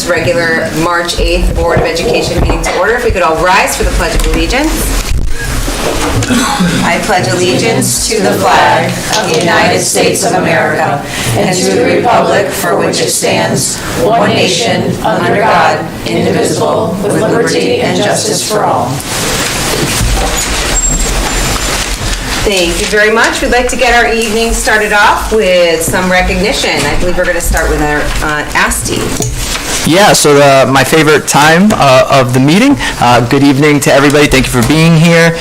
this regular March 8th Board of Education meeting to order. If we could all rise for the Pledge of Allegiance. I pledge allegiance to the flag of the United States of America and to the republic for which it stands, one nation, under God, indivisible, with liberty and justice for all. Thank you very much. We'd like to get our evening started off with some recognition. I believe we're going to start with our ASTE. Yeah, so my favorite time of the meeting. Good evening to everybody. Thank you for being here.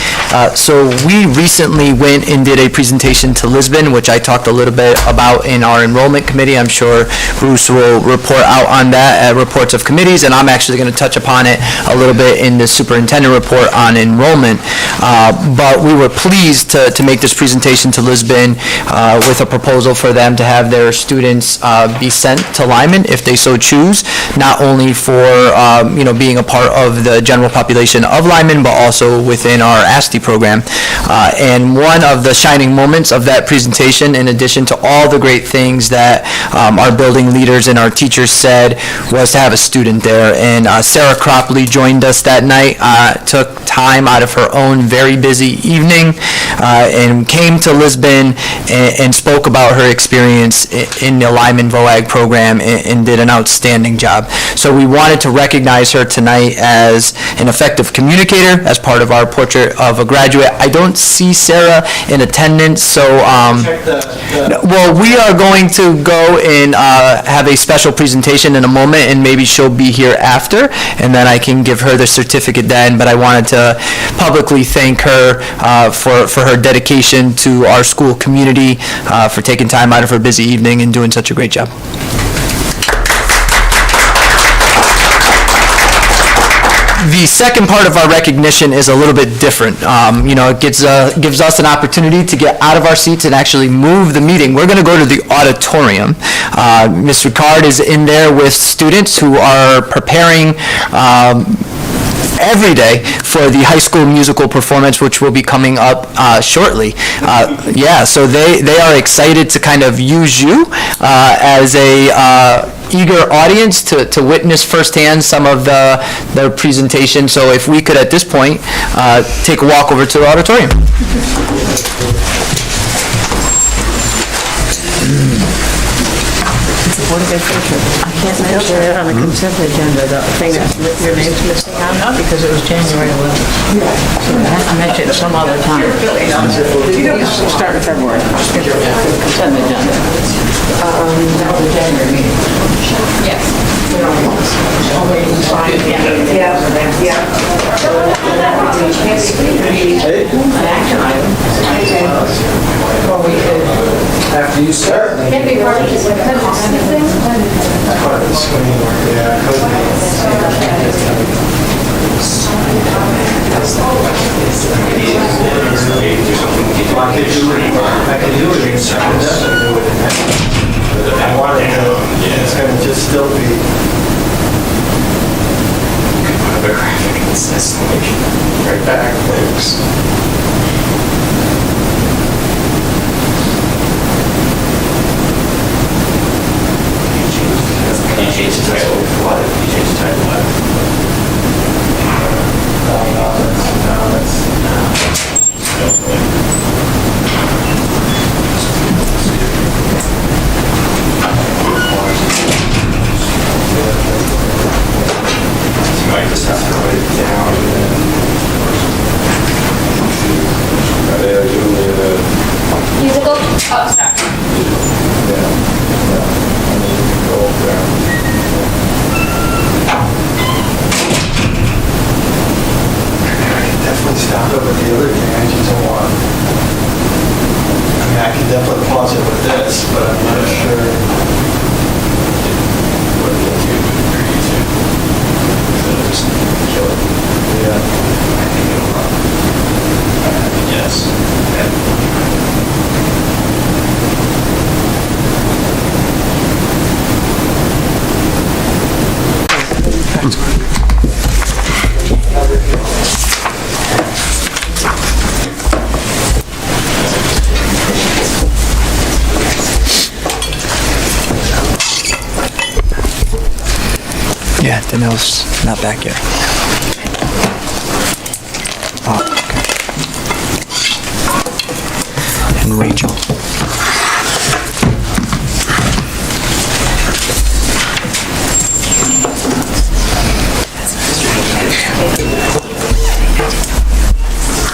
So we recently went and did a presentation to Lisbon, which I talked a little bit about in our enrollment committee. I'm sure Bruce will report out on that at reports of committees, and I'm actually going to touch upon it a little bit in the superintendent report on enrollment. But we were pleased to make this presentation to Lisbon with a proposal for them to have their students be sent to Lyman if they so choose, not only for being a part of the general population of Lyman, but also within our ASTE program. And one of the shining moments of that presentation, in addition to all the great things that our building leaders and our teachers said, was to have a student there. And Sarah Cropley joined us that night, took time out of her own very busy evening, and came to Lisbon and spoke about her experience in the Lyman VOAG program and did an outstanding job. So we wanted to recognize her tonight as an effective communicator, as part of our portrait of a graduate. I don't see Sarah in attendance, so well, we are going to go and have a special presentation in a moment, and maybe she'll be here after, and then I can give her the certificate then. But I wanted to publicly thank her for her dedication to our school community, for taking time out of her busy evening and doing such a great job. The second part of our recognition is a little bit different. It gives us an opportunity to get out of our seats and actually move the meeting. We're going to go to the auditorium. Ms. Ricard is in there with students who are preparing every day for the high school musical performance, which will be coming up shortly. So they are excited to kind of use you as a eager audience to witness firsthand some of their presentation. So if we could at this point take a walk over to the auditorium. I can't mention it on the consent agenda, the thing that your name's missing on, because it was January 11th. So I have to mention it some other time. Start in February. Consent agenda. The January meeting. Yes. An action item. After you start, Can be part of the consent thing? part of the screen, yeah. I can do it in second, definitely do it in that. I wanted to, it's going to just still be. You can put up a graphic that says, right back, thanks. You change the title. What? You change the title. What? You might just have to write it down and then Yeah, Danelle's not back yet. Oh, okay. And Rachel.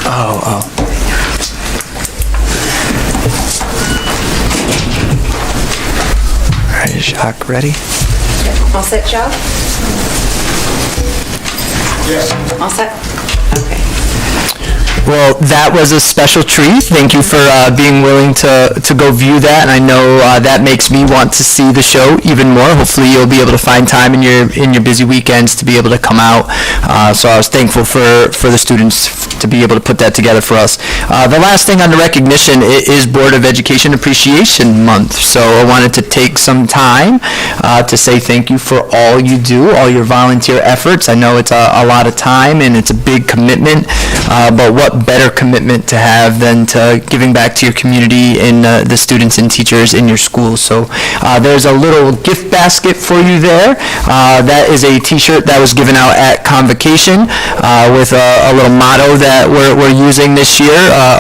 Oh. All right, is Jacques ready? All set, Joe? Yes. All set? Okay. Well, that was a special treat. Thank you for being willing to go view that, and I know that makes me want to see the show even more. Hopefully, you'll be able to find time in your busy weekends to be able to come out. So I was thankful for the students to be able to put that together for us. The last thing on the recognition is Board of Education Appreciation Month. So I wanted to take some time to say thank you for all you do, all your volunteer efforts. I know it's a lot of time and it's a big commitment, but what better commitment to have than to giving back to your community and the students and teachers in your school. So there's a little gift basket for you there. That is a t-shirt that was given out at Convocation with a little motto that we're using this year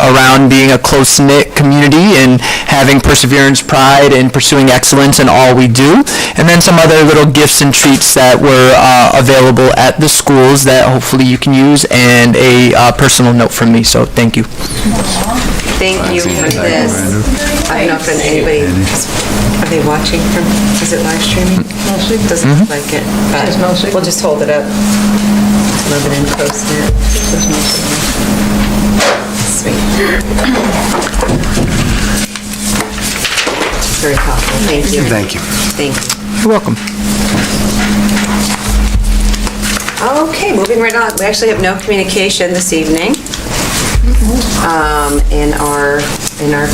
around being a close-knit community and having perseverance, pride, and pursuing excellence in all we do. And then some other little gifts and treats that were available at the schools that hopefully you can use, and a personal note from me. So thank you. Thank you for this. I don't know if anybody, are they watching from, is it live streaming? Mostly. Doesn't look like it, but It's mostly. we'll just hold it up. Lebanon Post-it. Sweet. Very thoughtful. Thank you. Thank you. Thank you. You're welcome. Okay, moving right on. We actually have no communication this evening in our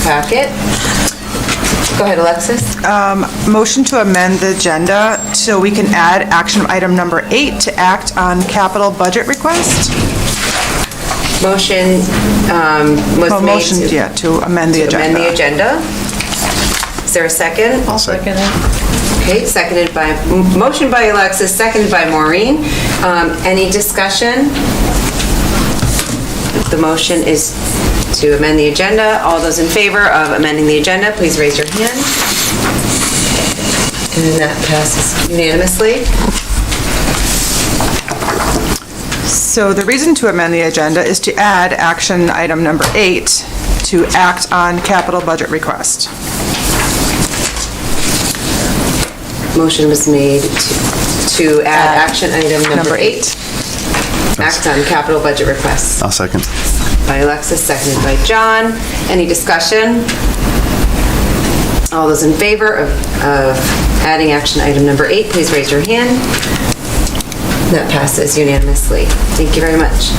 packet. Go ahead, Alexis. Motion to amend the agenda so we can add action item number 8 to act on capital budget request. Motion was Well, made motion, to yeah, to amend the agenda. amend the agenda. Is there a second? I'll second it. Okay, seconded by, motion by Alexis, seconded by Maureen. Any discussion? The motion is to amend the agenda. All those in favor of amending the agenda, please raise your hand. And that passes unanimously. So the reason to amend the agenda is to add action item number 8 to act on capital budget request. Motion was made to add action item number 8. Act on capital budget requests. I'll second. By Alexis, seconded by John. Any discussion? All those in favor of adding action item number 8, please raise your hand. That passes unanimously. Thank you very much.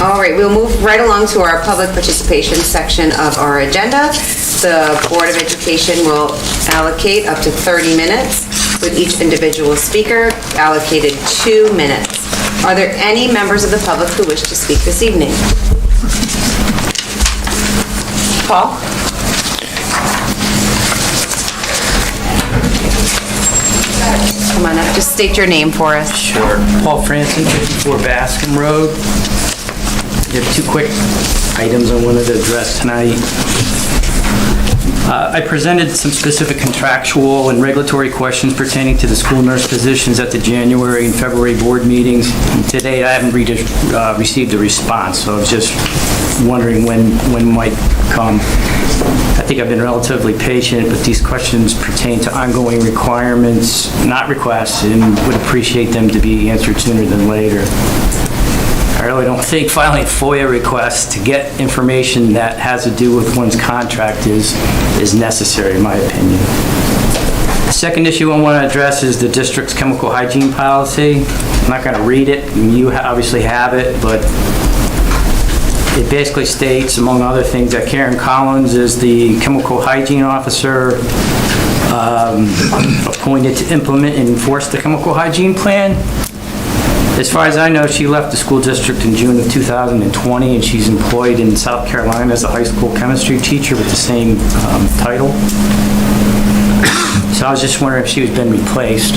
All right, we'll move right along to our public participation section of our agenda. The Board of Education will allocate up to 30 minutes, with each individual speaker allocated 2 minutes. Are there any members of the public who wish to speak this evening? Paul? Come on up, just state your name for us. Sure. Paul Franson, 54 Bascom Road. I have 2 quick items I wanted to address tonight. I presented some specific contractual and regulatory questions pertaining to the school nurse positions at the January and February board meetings. Today, I haven't received a response, so I was just wondering when might come. I think I've been relatively patient, but these questions pertain to ongoing requirements, not requests, and would appreciate them to be answered sooner than later. I really don't think filing FOIA requests to get information that has to do with one's contract is necessary, in my opinion. The second issue I want to address is the district's chemical hygiene policy. I'm not going to read it, and you obviously have it, but it basically states, among other things, that Karen Collins is the chemical hygiene officer appointed to implement and enforce the chemical hygiene plan. As far as I know, she left the school district in June of 2020, and she's employed in South Carolina as a high school chemistry teacher with the same title. So I was just wondering if she was been replaced.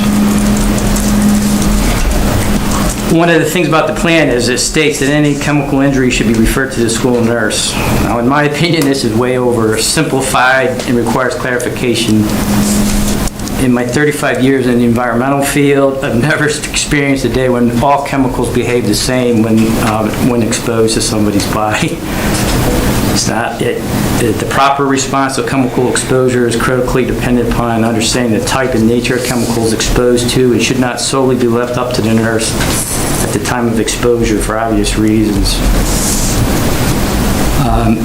One of the things about the plan is it states that any chemical injury should be referred to the school nurse. Now, in my opinion, this is way oversimplified and requires clarification. In my 35 years in the environmental field, I've never experienced a day when all chemicals behave the same when exposed to somebody's body. It's not it. The proper response to chemical exposure is critically dependent upon understanding the type and nature of chemicals exposed to and should not solely be left up to the nurse at the time of exposure for obvious reasons.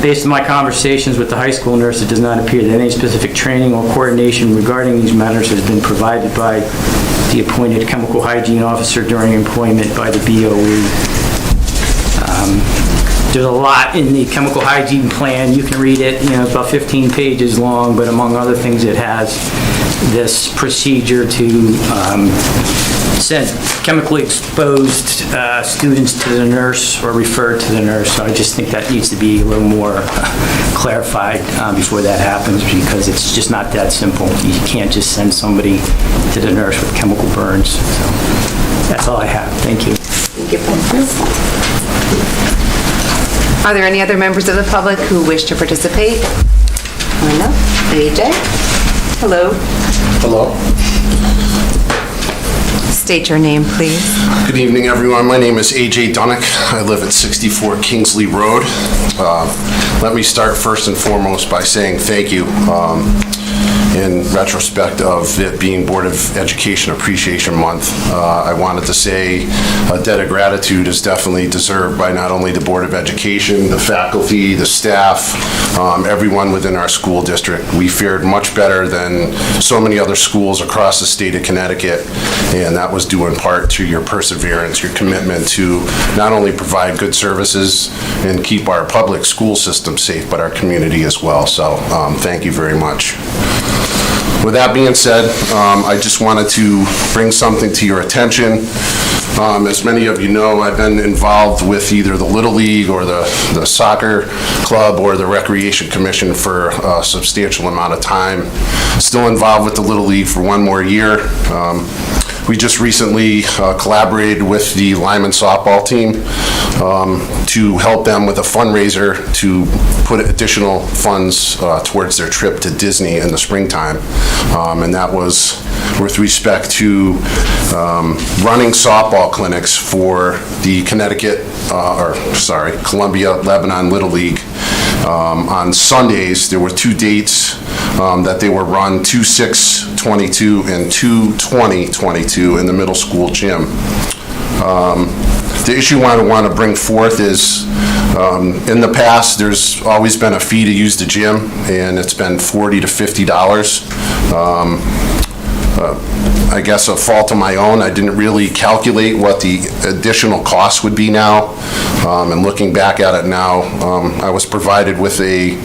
Based on my conversations with the high school nurse, it does not appear that any specific training or coordination regarding these matters has been provided by the appointed chemical hygiene officer during employment by the BOE. There's a lot in the chemical hygiene plan. You can read it, it's about 15 pages long, but among other things, it has this procedure to send chemically exposed students to the nurse or referred to the nurse. So I just think that needs to be a little more clarified before that happens, because it's just not that simple. You can't just send somebody to the nurse with chemical burns. So that's all I have. Thank you. Are there any other members of the public who wish to participate? No? AJ? Hello. Hello. State your name, please. Good evening, everyone. My name is AJ Dunnick. I live at 64 Kingsley Road. Let me start first and foremost by saying thank you. In retrospect of it being Board of Education Appreciation Month, I wanted to say a debt of gratitude is definitely deserved by not only the Board of Education, the faculty, the staff, everyone within our school district. We fared much better than so many other schools across the state of Connecticut, and that was due in part to your perseverance, your commitment to not only provide good services and keep our public school system safe, but our community as well. So thank you very much. With that being said, I just wanted to bring something to your attention. As many of you know, I've been involved with either the Little League or the soccer club or the Recreation Commission for a substantial amount of time. Still involved with the Little League for one more year. We just recently collaborated with the Lyman softball team to help them with a fundraiser to put additional funds towards their trip to Disney in the springtime. And that was with respect to running softball clinics for the Columbia Lebanon Little League. On Sundays, there were two dates that they were run, 2/6/22 and 2/20/22 in the middle school gym. The issue I want to bring forth is, in the past, there's always been a fee to use the gym, and it's been $40 to $50. I guess a fault of my own, I didn't really calculate what the additional cost would be now. And looking back at it now, I was provided with a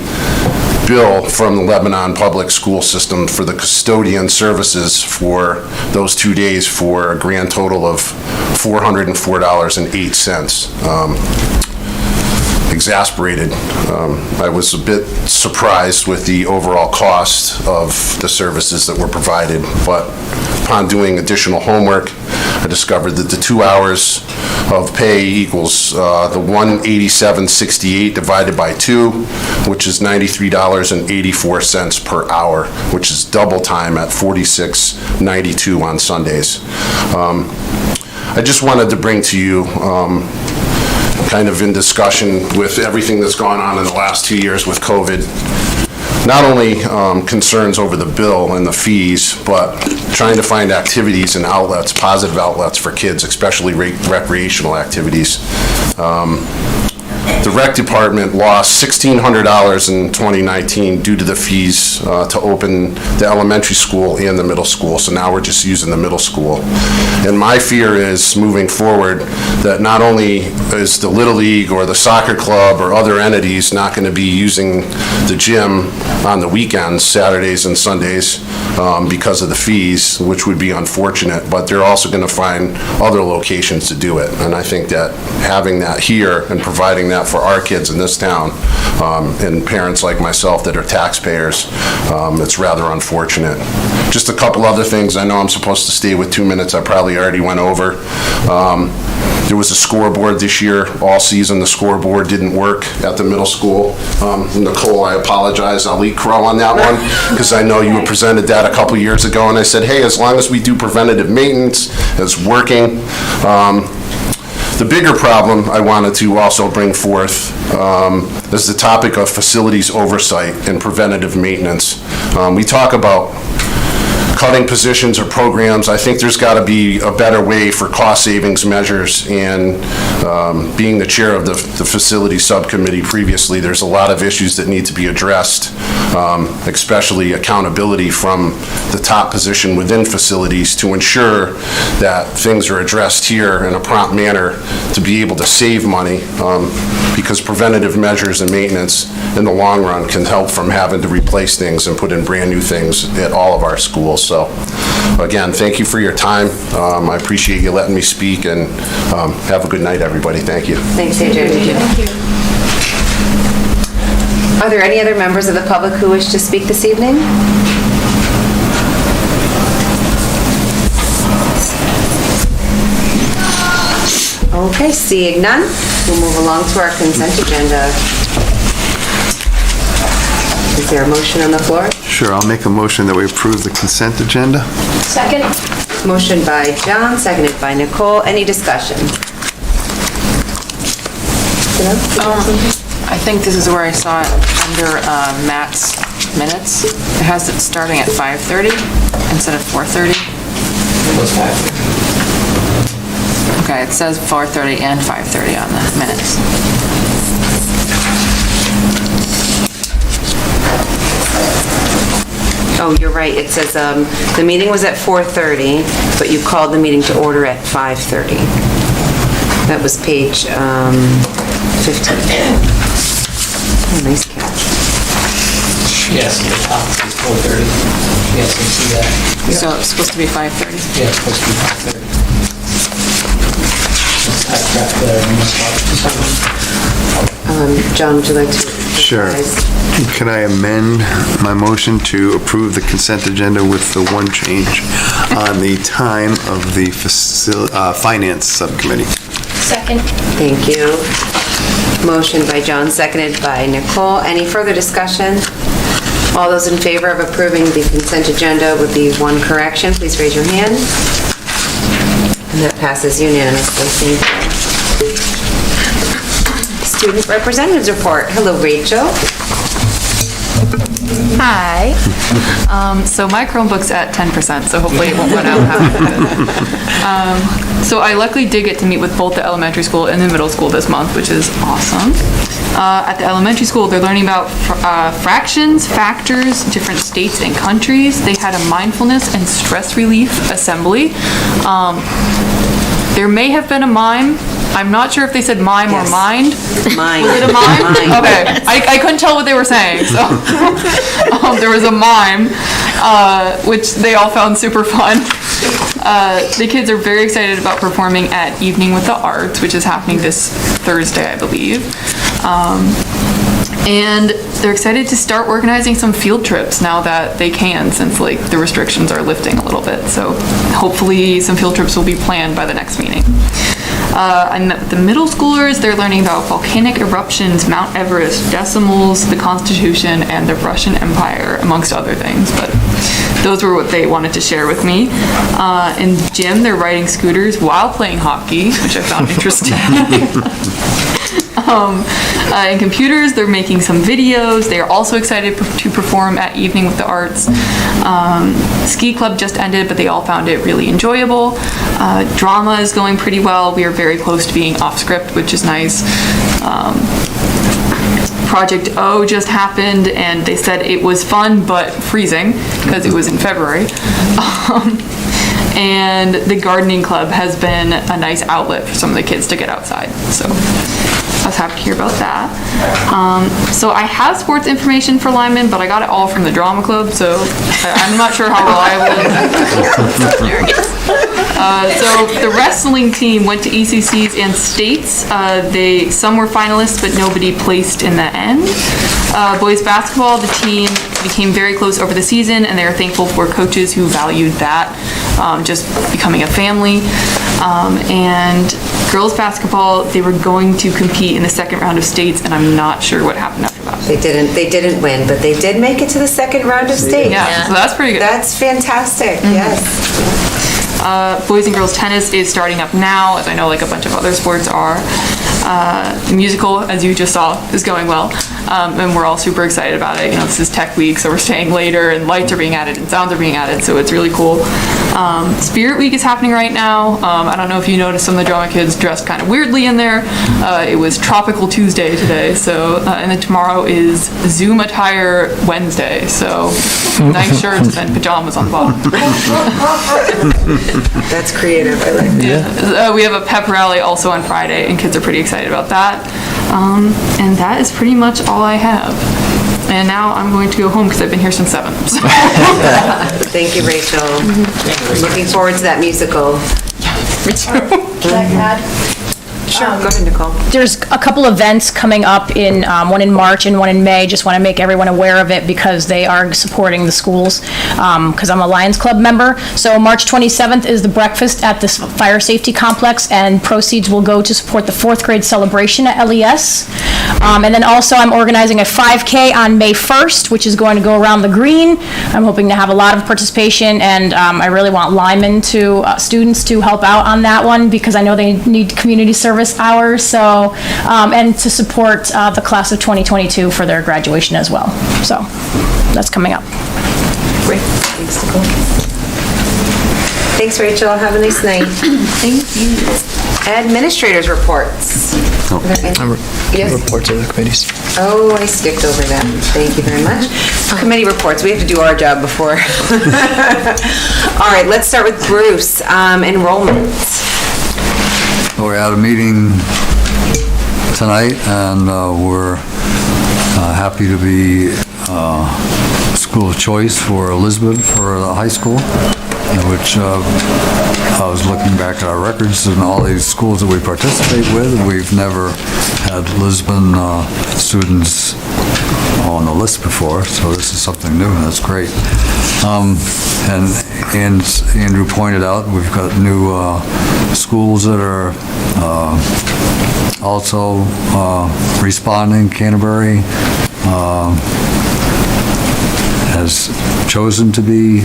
bill from the Lebanon Public School System for the custodian services for those 2 days for a grand total of $404.08. Exasperated. I was a bit surprised with the overall cost of the services that were provided, but upon doing additional homework, I discovered that the 2 hours of pay equals the $187.68 divided by 2, which is $93.84 per hour, which is double time at $46.92 on Sundays. I just wanted to bring to you kind of in discussion with everything that's gone on in the last 2 years with COVID, not only concerns over the bill and the fees, but trying to find activities and outlets, positive outlets for kids, especially recreational activities. The rec department lost $1,600 in 2019 due to the fees to open the elementary school and the middle school. So now we're just using the middle school. And my fear is moving forward that not only is the Little League or the soccer club or other entities not going to be using the gym on the weekends, Saturdays and Sundays, because of the fees, which would be unfortunate, but they're also going to find other locations to do it. And I think that having that here and providing that for our kids in this town, and parents like myself that are taxpayers. It's rather unfortunate. Just a couple other things. I know I'm supposed to stay with 2 minutes. I probably already went over. There was a scoreboard this year. All season, the scoreboard didn't work at the middle school. Nicole, I apologize. I'll eat crow on that one, because I know you presented that a couple years ago, and I said, hey, as long as we do preventative maintenance, it's working. The bigger problem I wanted to also bring forth is the topic of facilities oversight and preventative maintenance. We talk about cutting positions or programs. I think there's got to be a better way for cost savings measures, and being the chair of the facility subcommittee previously, there's a lot of issues that need to be addressed, especially accountability from the top position within facilities to ensure that things are addressed here in a prompt manner to be able to save money, because preventative measures and maintenance in the long run can help from having to replace things and put in brand new things at all of our schools. So again, thank you for your time. I appreciate you letting me speak, and have a good night, everybody. Thank you. Thanks, AJ. Thank you. Are there any other members of the public who wish to speak this evening? Okay, seeing none, we'll move along to our consent agenda. Is there a motion on the floor? Sure, I'll make a motion that we approve the consent agenda. Second. Motion by John, seconded by Nicole. Any discussion? I think this is where I saw it under Matt's minutes. It has it starting at 5:30 instead of 4:30. Okay, it says 4:30 and 5:30 on the minutes. Oh, you're right. It says the meeting was at 4:30, but you called the meeting to order at 5:30. That was page 15. Oh, nice catch. Yes, the top is 4:30. Yes, I see that. So it's supposed to be 5:30? Yeah, it's supposed to be 5:30. I tracked the John, would you like to? Sure. advise? Can I amend my motion to approve the consent agenda with the one change on the time of the finance subcommittee? Second. Thank you. Motion by John, seconded by Nicole. Any further discussion? All those in favor of approving the consent agenda with the one correction, please raise your hand. And that passes unanimously. Thank you. Student representatives report. Hello, Rachel. Hi. So my Chromebook's at 10%, so hopefully it won't run out halfway. So I luckily did get to meet with both the elementary school and the middle school this month, which is awesome. At the elementary school, they're learning about fractions, factors, different states and countries. They had a mindfulness and stress relief assembly. There may have been a mime. I'm not sure if they said mime Yes. or mind. Mine. Was it a mime? Mine. Okay. I couldn't tell what they were saying, so there was a mime, which they all found super fun. The kids are very excited about performing at Evening with the Arts, which is happening this Thursday, I believe. And they're excited to start organizing some field trips now that they can, since like the restrictions are lifting a little bit. So hopefully some field trips will be planned by the next meeting. And the middle schoolers, they're learning about volcanic eruptions, Mount Everest, decimals, the Constitution, and the Russian Empire, amongst other things. But those were what they wanted to share with me. In gym, they're riding scooters while playing hockey, which I found interesting. In computers, they're making some videos. They are also excited to perform at Evening with the Arts. Ski club just ended, but they all found it really enjoyable. Drama is going pretty well. We are very close to being off script, which is nice. Project O just happened, and they said it was fun but freezing because it was in February. And the gardening club has been a nice outlet for some of the kids to get outside. So I was happy to hear about that. So I have sports information for Lyman, but I got it all from the drama club, so I'm not sure how reliable it is. So the wrestling team went to ECCs and states. Some were finalists, but nobody placed in the end. Boys basketball, the team became very close over the season, and they are thankful for coaches who valued that, just becoming a family. And girls basketball, they were going to compete in the second round of states, and I'm not sure what happened after that. They didn't win, but they did make it to the second round of state. Yeah, so that's pretty good. That's fantastic, yes. Boys and girls tennis is starting up now, as I know like a bunch of other sports are. The musical, as you just saw, is going well, and we're all super excited about it. You know, this is Tech Week, so we're staying later, and lights are being added, and sounds are being added, so it's really cool. Spirit Week is happening right now. I don't know if you noticed some of the drama kids dressed kind of weirdly in there. It was Tropical Tuesday today, so, and then tomorrow is Zoom Attire Wednesday, so nice shirts and pajamas on the bottom. That's creative, I like that. We have a pep rally also on Friday, and kids are pretty excited about that. And that is pretty much all I have. And now I'm going to go home because I've been here since 7. So. Thank you, Rachel. Looking forward to that musical. Me too. Can I add? Sure, go ahead, Nicole. There's a couple events coming up in, one in March and one in May. Just want to make everyone aware of it because they are supporting the schools, because I'm a Lions Club member. So March 27th is the breakfast at the fire safety complex, and proceeds will go to support the 4th grade celebration at LES. And then also I'm organizing a 5K on May 1st, which is going to go around the green. I'm hoping to have a lot of participation, and I really want Lyman students to help out on that one because I know they need community service hours, so, and to support the class of 2022 for their graduation as well. So that's coming up. Great. Thanks, Nicole. Thanks, Rachel. Have a nice night. Thank you. Administrators' reports. Yes. Reports of the committees. Oh, I skipped over that. Thank you very much. Committee reports. We have to do our job before. All right, let's start with Bruce. Enrollment. We had a meeting tonight, and we're happy to be school of choice for Elizabeth for the high school, which I was looking back at our records and all these schools that we participate with. We've never had Lisbon students on the list before, so this is something new, and that's great. And Andrew pointed out, we've got new schools that are also responding. Canterbury has chosen to be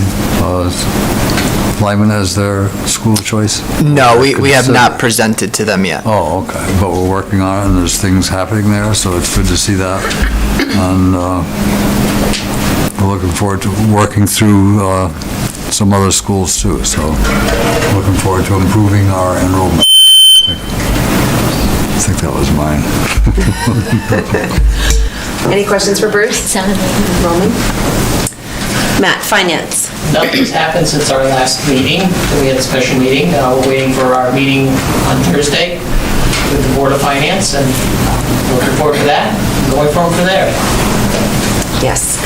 Lyman as their school of choice? No, we have not presented to them yet. Oh, okay, but we're working on it, and there's things happening there, so it's good to see that. And we're looking forward to working through some other schools too, so looking forward to improving our enrollment. I think that was mine. Any questions for Bruce? Enrollment. Matt, finance. Nothing's happened since our last meeting. We had a special meeting. We're waiting for our meeting on Thursday with the Board of Finance, and looking forward to that. Going forward from there. Yes,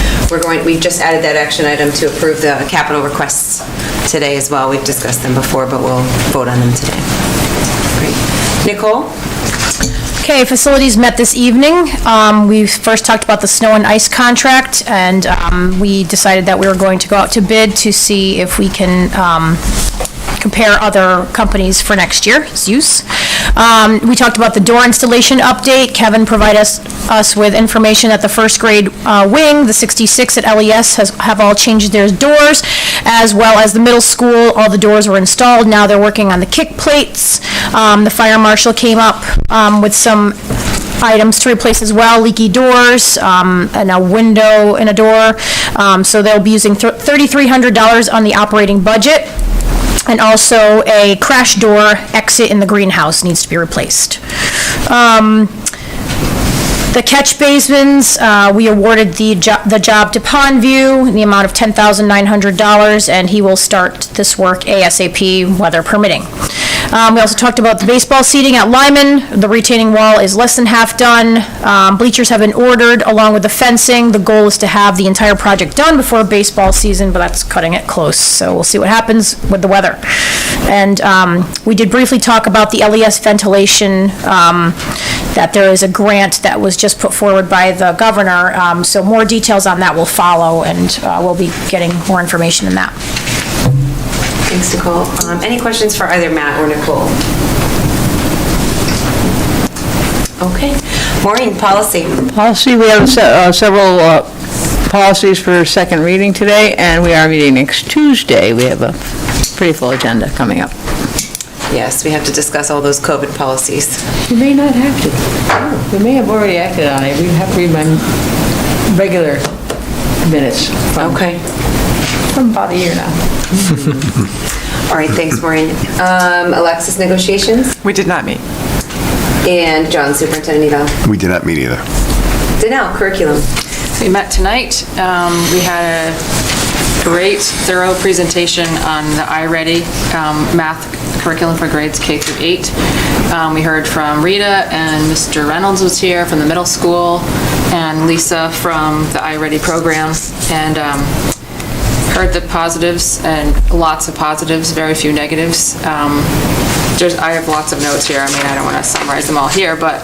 we've just added that action item to approve the capital requests today as well. We've discussed them before, but we'll vote on them today. Great. Nicole? Okay, facilities met this evening. We first talked about the snow and ice contract, and we decided that we were going to go out to bid to see if we can compare other companies for next year's use. We talked about the door installation update. Kevin provided us with information that the first grade wing, the 66 at LES, have all changed their doors, as well as the middle school. All the doors were installed. Now they're working on the kick plates. The fire marshal came up with some items to replace as well, leaky doors, and a window in a door. So they'll be using $3,300 on the operating budget. And also a crash door exit in the greenhouse needs to be replaced. The catch basins, we awarded the job to Pondview in the amount of $10,900, and he will start this work ASAP, weather permitting. We also talked about the baseball seating at Lyman. The retaining wall is less than half done. Bleachers have been ordered along with the fencing. The goal is to have the entire project done before baseball season, but that's cutting it close, so we'll see what happens with the weather. And we did briefly talk about the LES ventilation, that there is a grant that was just put forward by the governor, so more details on that will follow, and we'll be getting more information in that. Thanks, Nicole. Any questions for either Matt or Nicole? Okay. Maureen, policy. Policy, we have several policies for second reading today, and we are meeting next Tuesday. We have a pretty full agenda coming up. Yes, we have to discuss all those COVID policies. We may not have to. We may have already acted on it. We have to read my regular minutes. Okay. From about a year now. All right, thanks, Maureen. Alexis, negotiations? We did not meet. And John, Superintendent Eval? We did not meet either. Danelle, curriculum. We met tonight. We had a great, thorough presentation on the iReady math curriculum for grades K through 8. We heard from Rita, and Mr. Reynolds was here from the middle school, and Lisa from the iReady program, and heard the positives, and lots of positives, very few negatives. I have lots of notes here. I mean, I don't want to summarize them all here, but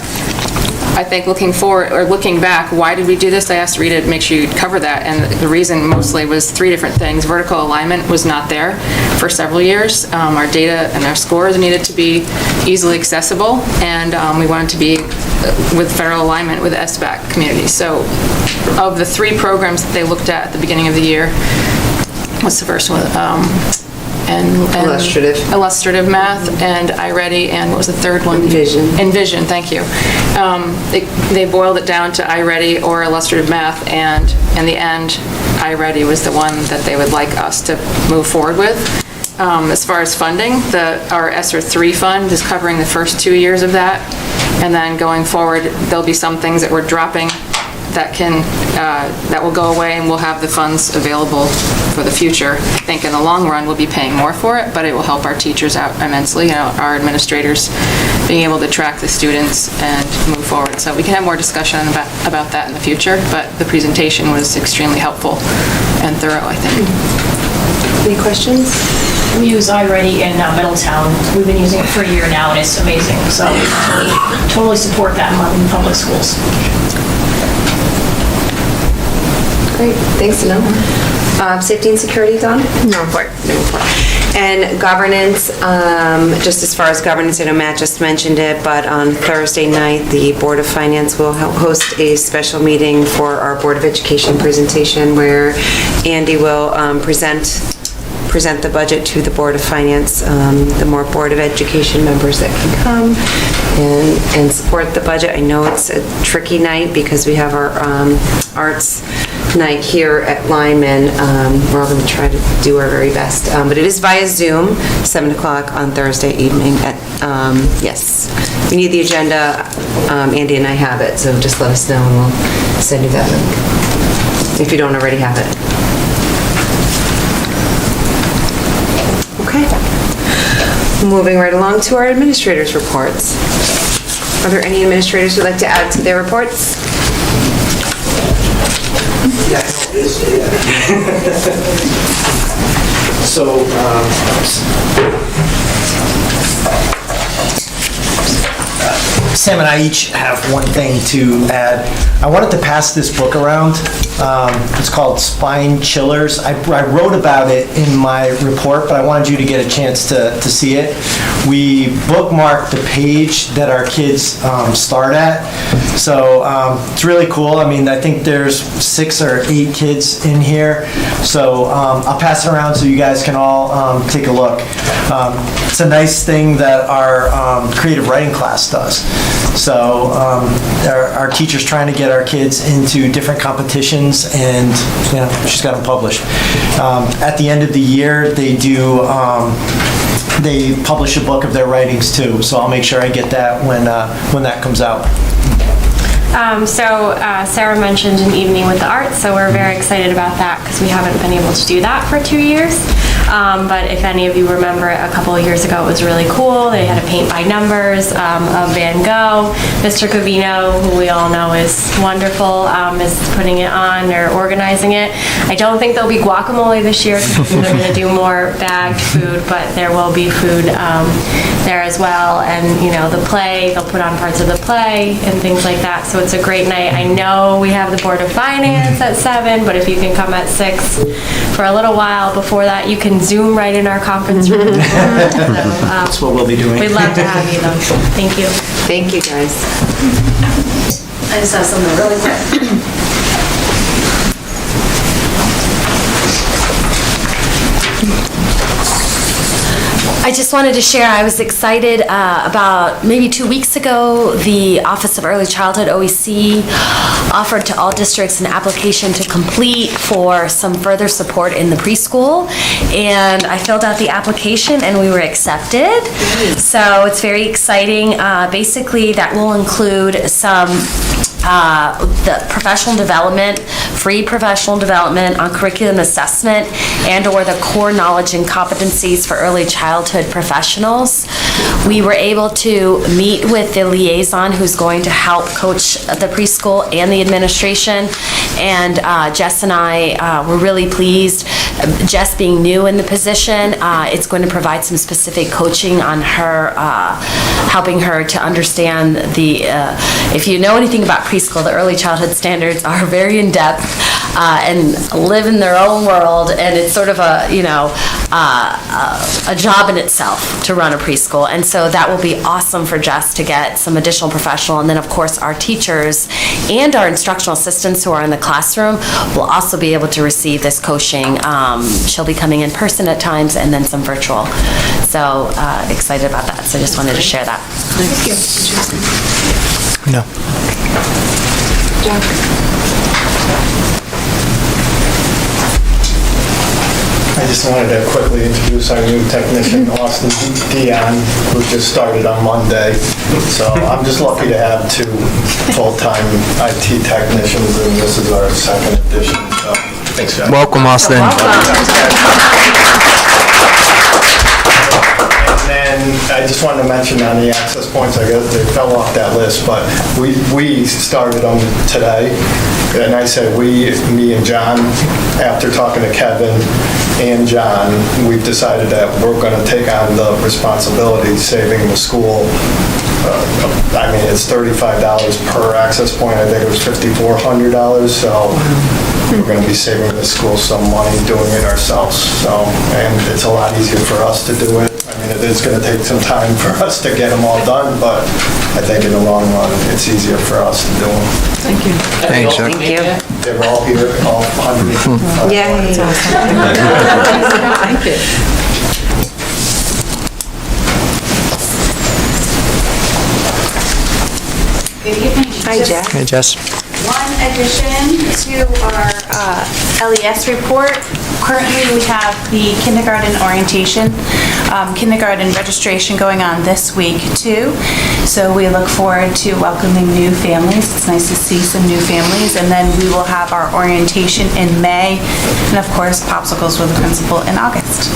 I think looking forward, or looking back, why did we do this? I asked Rita to make sure you'd cover that, and the reason mostly was 3 different things. Vertical alignment was not there for several years. Our data and our scores needed to be easily accessible, and we wanted to be with federal alignment with SBAC communities. So of the 3 programs that they looked at the beginning of the year, what's the first one? Illustrative math, and iReady, and what was the third one? Envision, thank you. They boiled it down to iReady or illustrative math, and in the end, iReady was the one that they would like us to move forward with. As far as funding, our ESSER 3 fund is covering the first 2 years of that, and then going forward, there'll be some things that we're dropping that will go away, and we'll have the funds available for the future. I think in the long run, we'll be paying more for it, but it will help our teachers out immensely, our administrators being able to track the students and move forward. So we can have more discussion about that in the future, but the presentation was extremely helpful and thorough, I think. Any questions? We use iReady in Middletown. We've been using it for a year now, and it's amazing. So we totally support that in public schools. Great, thanks, Danelle. Safety and security, Dawn? No report. And governance, just as far as governance, I know Matt just mentioned it, but on Thursday night, the Board of Finance will host a special meeting for our Board of Education presentation, where Andy will present the budget to the Board of Finance, the more Board of Education members that can come and support the budget. I know it's a tricky night because we have our arts night here at Lyman. We're all going to try to do our very best, but it is via Zoom, 7 o'clock on Thursday evening. Yes, we need the agenda. Andy and I have it, so just let us know and we'll send you that link if you don't already have it. Okay. Moving right along to our administrators' reports. Are there any administrators who'd like to add to their reports? So, Sam and I each have one thing to add. I wanted to pass this book around. It's called Spine Chillers. I wrote about it in my report, but I wanted you to get a chance to see it. We bookmarked the page that our kids start at. So it's really cool. I mean, I think there's 6 or 8 kids in here. So I'll pass it around so you guys can all take a look. It's a nice thing that our creative writing class does. So our teacher's trying to get our kids into different competitions, and she's got them published. At the end of the year, they publish a book of their writings too. So I'll make sure I get that when that comes out. Sarah mentioned an evening with the arts, so we're very excited about that because we haven't been able to do that for 2 years. but if any of you remember it a couple of years ago, it was really cool. They had a paint by numbers of Van Gogh. Mr. Covino, who we all know is wonderful, is putting it on or organizing it. I don't think there'll be guacamole this year because they're going to do more bagged food, but there will be food there as well. And, you know, the play, they'll put on parts of the play and things like that. So it's a great night. I know we have the Board of Finance at 7, but if you can come at 6 for a little while before that, you can Zoom right in our conference room. That's what we'll be doing. We'd love to have you though. Thank you. Thank you, guys. I just have something really quick. I just wanted to share, I was excited about maybe 2 weeks ago, the Office of Early Childhood, OEC, offered to all districts an application to complete for some further support in the preschool. And I filled out the application and we were accepted. So it's very exciting. Basically, that will include some the professional development, free professional development on curriculum assessment and/or the core knowledge and competencies for early childhood professionals. We were able to meet with the liaison who's going to help coach the preschool and the administration, and Jess and I were really pleased. Jess being new in the position, it's going to provide some specific coaching on her, helping her to understand the, if you know anything about preschool, the early childhood standards are very in-depth and live in their own world, and it's sort of a, you know, a job in itself to run a preschool. And so that will be awesome for Jess to get some additional professional. And then, of course, our teachers and our instructional assistants who are in the classroom will also be able to receive this coaching. She'll be coming in person at times and then some virtual. So excited about that. So just wanted to share that. Thank you. No. I just wanted to quickly introduce our new technician, Austin Dion, who just started on Monday. So I'm just lucky to have 2 full-time IT technicians, and this is our second edition. So thanks, guys. Welcome, Austin. And I just wanted to mention on the access points, I guess they fell off that list, but we started them today. And I said we, me and John, after talking to Kevin and John, we've decided that we're going to take on the responsibility, saving the school. I mean, it's $35 per access point. I think it was $5,400. So we're going to be saving the school some money doing it ourselves. So, and it's a lot easier for us to do it. I mean, it is going to take some time for us to get them all done, but I think in the long run, it's easier for us to do them. Thank you. Thanks, Chuck. Thank you. They're all here, all 100. Yay. Thank you. Good evening. Hi, Jeff. Hey, Jess. One addition to our LES report. Currently, we have the kindergarten orientation, kindergarten registration going on this week, too. So we look forward to welcoming new families. It's nice to see some new families. And then we will have our orientation in May, and of course, popsicles with the principal in August.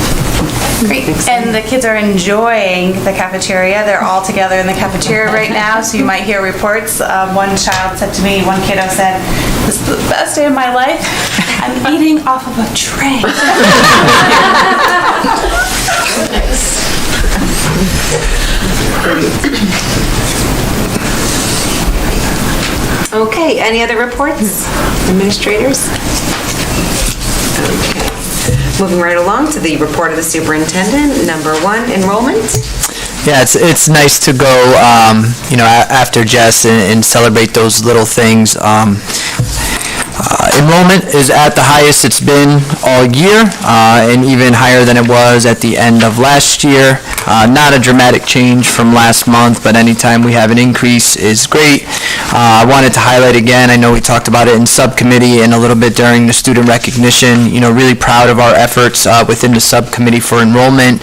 Great. And the kids are enjoying the cafeteria. They're all together in the cafeteria right now, so you might hear reports. One child said to me, one kiddo said, "This is the best day of my life. I'm eating off of a tray." Okay, any other reports? Administrators? Okay. Moving right along to the report of the superintendent. Number 1, enrollment. Yeah, it's nice to go, you know, after Jess and celebrate those little things. Enrollment is at the highest it's been all year, and even higher than it was at the end of last year. Not a dramatic change from last month, but anytime we have an increase is great. I wanted to highlight again, I know we talked about it in subcommittee and a little bit during the student recognition, really proud of our efforts within the subcommittee for enrollment,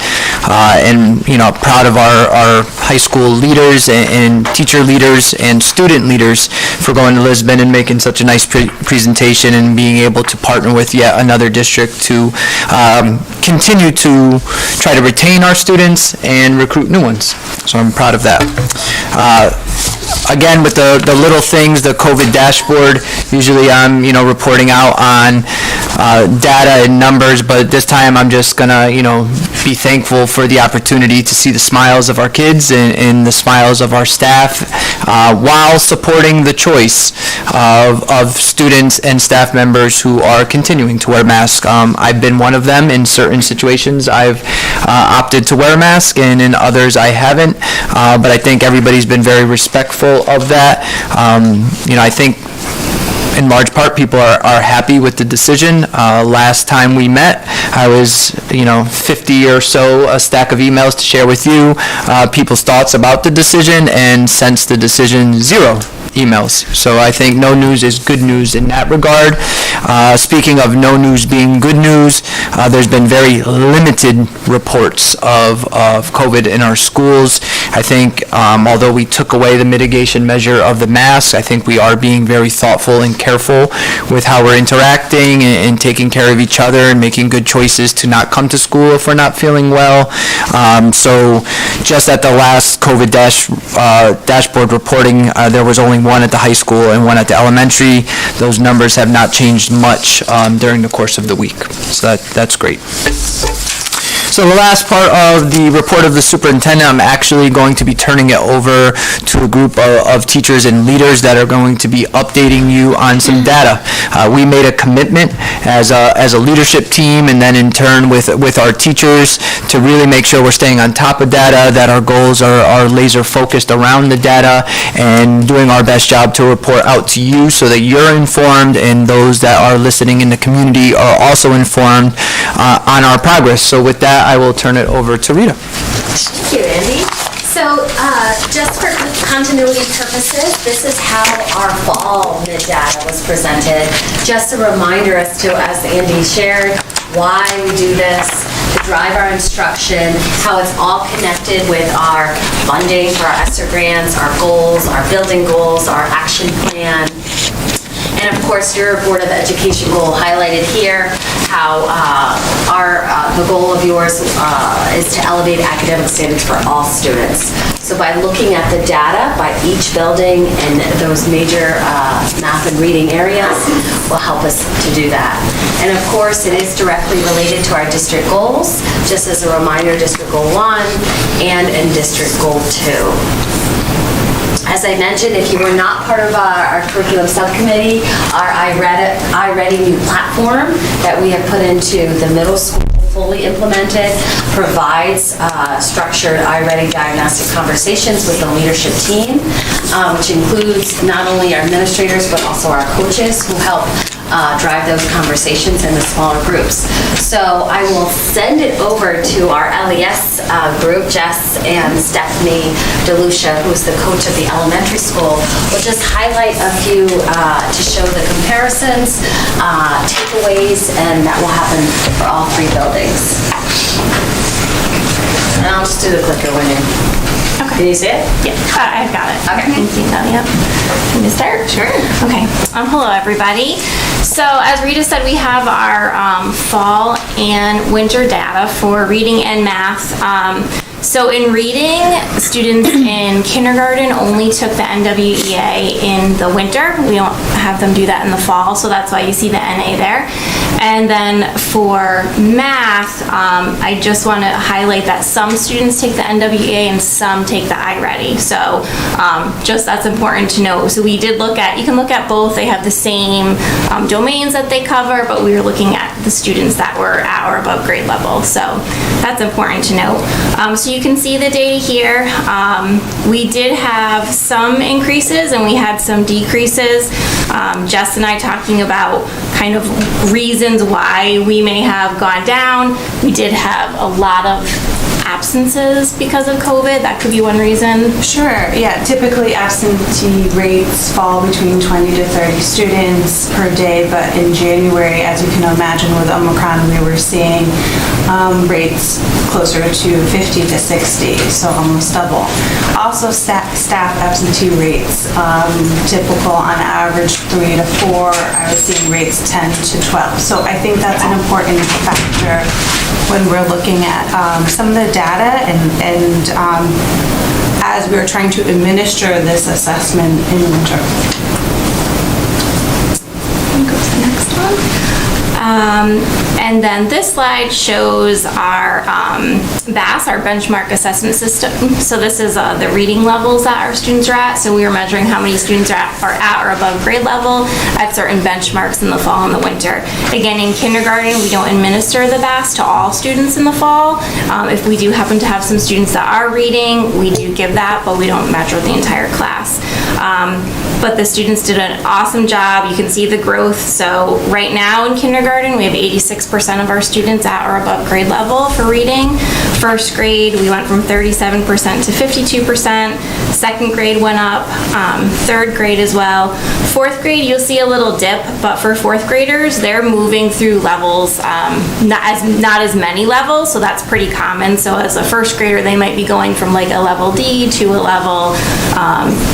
and, proud of our high school leaders and teacher leaders and student leaders for going to Lisbon and making such a nice presentation and being able to partner with yet another district to continue to try to retain our students and recruit new ones. So I'm proud of that. Again, with the little things, the COVID dashboard, usually I'm, reporting out on data and numbers, but this time I'm just gonna, be thankful for the opportunity to see the smiles of our kids and the smiles of our staff while supporting the choice of students and staff members who are continuing to wear masks. I've been one of them. In certain situations, I've opted to wear a mask, and in others I haven't, but I think everybody's been very respectful of that. I think in large part, people are happy with the decision. Last time we met, I was, 50 or so, a stack of emails to share with you, people's thoughts about the decision, and since the decision, 0 emails. So I think no news is good news in that regard. Speaking of no news being good news, there's been very limited reports of COVID in our schools. I think although we took away the mitigation measure of the mask, I think we are being very thoughtful and careful with how we're interacting and taking care of each other and making good choices to not come to school if we're not feeling well. So just at the last COVID dashboard reporting, there was only one at the high school and one at the elementary. Those numbers have not changed much during the course of the week. So that's great. So the last part of the report of the superintendent, I'm actually going to be turning it over to a group of teachers and leaders that are going to be updating you on some data. We made a commitment as a leadership team, and then in turn with our teachers, to really make sure we're staying on top of data, that our goals are laser focused around the data, and doing our best job to report out to you so that you're informed and those that are listening in the community are also informed on our progress. So with that, I will turn it over to Rita. Thank you, Andy. So just for continuity purposes, this is how our fall mid-data was presented. Just a reminder as Andy shared, why we do this, to drive our instruction, how it's all connected with our funding for our ESSER grants, our goals, our building goals, our action plan. And of course, your Board of Education goal highlighted here, how the goal of yours is to elevate academic standards for all students. So by looking at the data by each building and those major math and reading areas will help us to do that. And of course, it is directly related to our district goals. Just as a reminder, District Goal 1 and in District Goal 2. As I mentioned, if you were not part of our curriculum subcommittee, our iReady new platform that we have put into the middle school, fully implemented, provides structured iReady diagnostic conversations with the leadership team, which includes not only our administrators, but also our coaches who help drive those conversations in the smaller groups. So I will send it over to our LES group, Jess and Stephanie DeLucia, who's the coach of the elementary school. We'll just highlight a few to show the comparisons, takeaways, and that will happen for all 3 buildings. And I'll just do the clicker when you're... Okay. Can you see it? Yeah, I've got it. Okay. Thank you, yep. Can you start? Sure. Okay. Hello, everybody. So as Rita said, we have our fall and winter data for reading and math. So in reading, students in kindergarten only took the NWEA in the winter. We don't have them do that in the fall, so that's why you see the NA there. And then for math, I just want to highlight that some students take the NWEA and some take the iReady. So just that's important to know. So we did look at, you can look at both. They have the same domains that they cover, but we were looking at the students that were at or above grade level. So that's important to note. So you can see the data here. We did have some increases and we had some decreases. Jess and I talking about kind of reasons why we may have gone down. We did have a lot of absences because of COVID? That could be one reason. Sure, yeah. Typically, absentee rates fall between 20 to 30 students per day, but in January, as you can imagine with Omicron, we were seeing rates closer to 50 to 60, so almost double. Also, staff absentee rates, typical on average 3 to 4. I was seeing rates 10 to 12. So I think that's an important factor when we're looking at some of the data and as we're trying to administer this assessment in winter. Go to the next one. And then this slide shows our BAS, our benchmark assessment system. So this is the reading levels that our students are at. So we are measuring how many students are at or above grade level at certain benchmarks in the fall and the winter. Again, in kindergarten, we don't administer the BAS to all students in the fall. If we do happen to have some students that are reading, we do give that, but we don't measure the entire class. But the students did an awesome job. You can see the growth. So right now in kindergarten, we have 86% of our students at or above grade level for reading. First grade, we went from 37% to 52%. Second grade went up. Third grade as well. Fourth grade, you'll see a little dip, but for fourth graders, they're moving through levels, not as many levels, so that's pretty common. So as a first grader, they might be going from like a level D to a level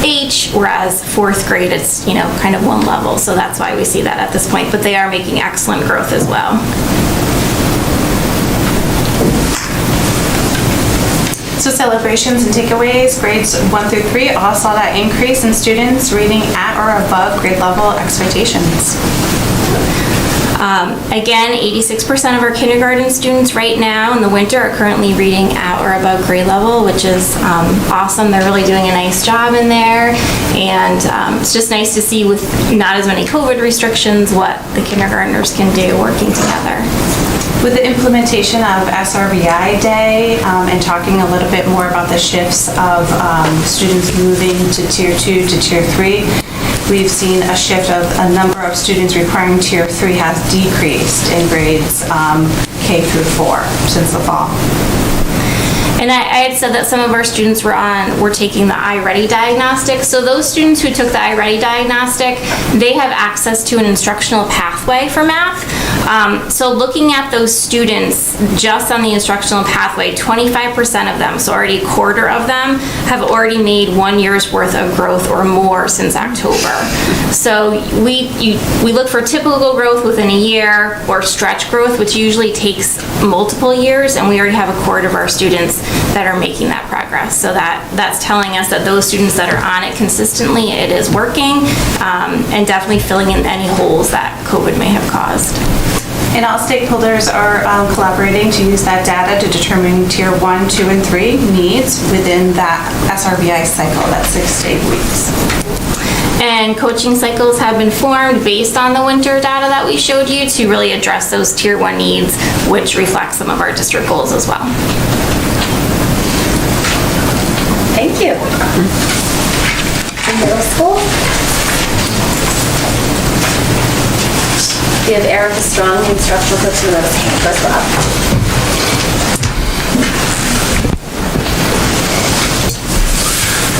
H, whereas fourth grade, it's, kind of one level. So that's why we see that at this point, but they are making excellent growth as well. So celebrations and takeaways, grades 1 through 3 all saw that increase in students reading at or above grade level expectations. Again, 86% of our kindergarten students right now in the winter are currently reading at or above grade level, which is awesome. They're really doing a nice job in there. And it's just nice to see with not as many COVID restrictions what the kindergartners can do working together. With the implementation of SRBI Day and talking a little bit more about the shifts of students moving to Tier 2 to Tier 3, we've seen a shift of a number of students requiring Tier 3 has decreased in grades K through 4 since the fall. And I had said that some of our students were taking the iReady diagnostic. So those students who took the iReady diagnostic, they have access to an instructional pathway for math. So looking at those students just on the instructional pathway, 25% of them, so already a quarter of them, have already made 1 year's worth of growth or more since October. So we look for typical growth within a year or stretch growth, which usually takes multiple years, and we already have a quarter of our students that are making that progress. So that's telling us that those students that are on it consistently, it is working, and definitely filling in any holes that COVID may have caused. And all stakeholders are collaborating to use that data to determine Tier 1, 2, and 3 needs within that SRBI cycle, that 6 to 8 weeks. And coaching cycles have been formed based on the winter data that we showed you to really address those Tier 1 needs, which reflects some of our district goals as well. Thank you. In middle school, we have Erica Strong, the instructional coach in middle school. Let's go up.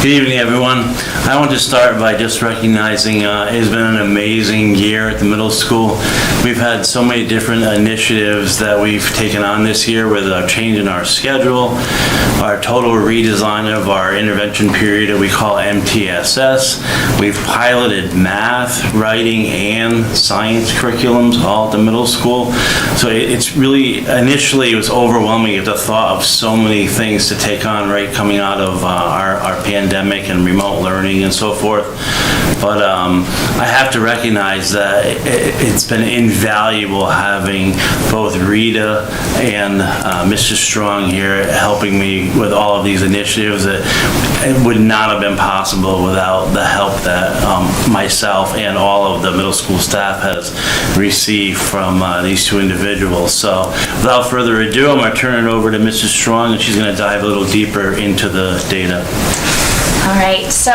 Good evening, everyone. I want to start by just recognizing it's been an amazing year at the middle school. We've had so many different initiatives that we've taken on this year with a change in our schedule, our total redesign of our intervention period that we call MTSS. We've piloted math, writing, and science curriculums all at the middle school. So it's really, initially it was overwhelming at the thought of so many things to take on right coming out of our pandemic and remote learning and so forth. But I have to recognize that it's been invaluable having both Rita and Mrs. Strong here helping me with all of these initiatives that it would not have been possible without the help that myself and all of the middle school staff has received from these two individuals. So without further ado, I'm going to turn it over to Mrs. Strong, and she's going to dive a little deeper into the data. All right, so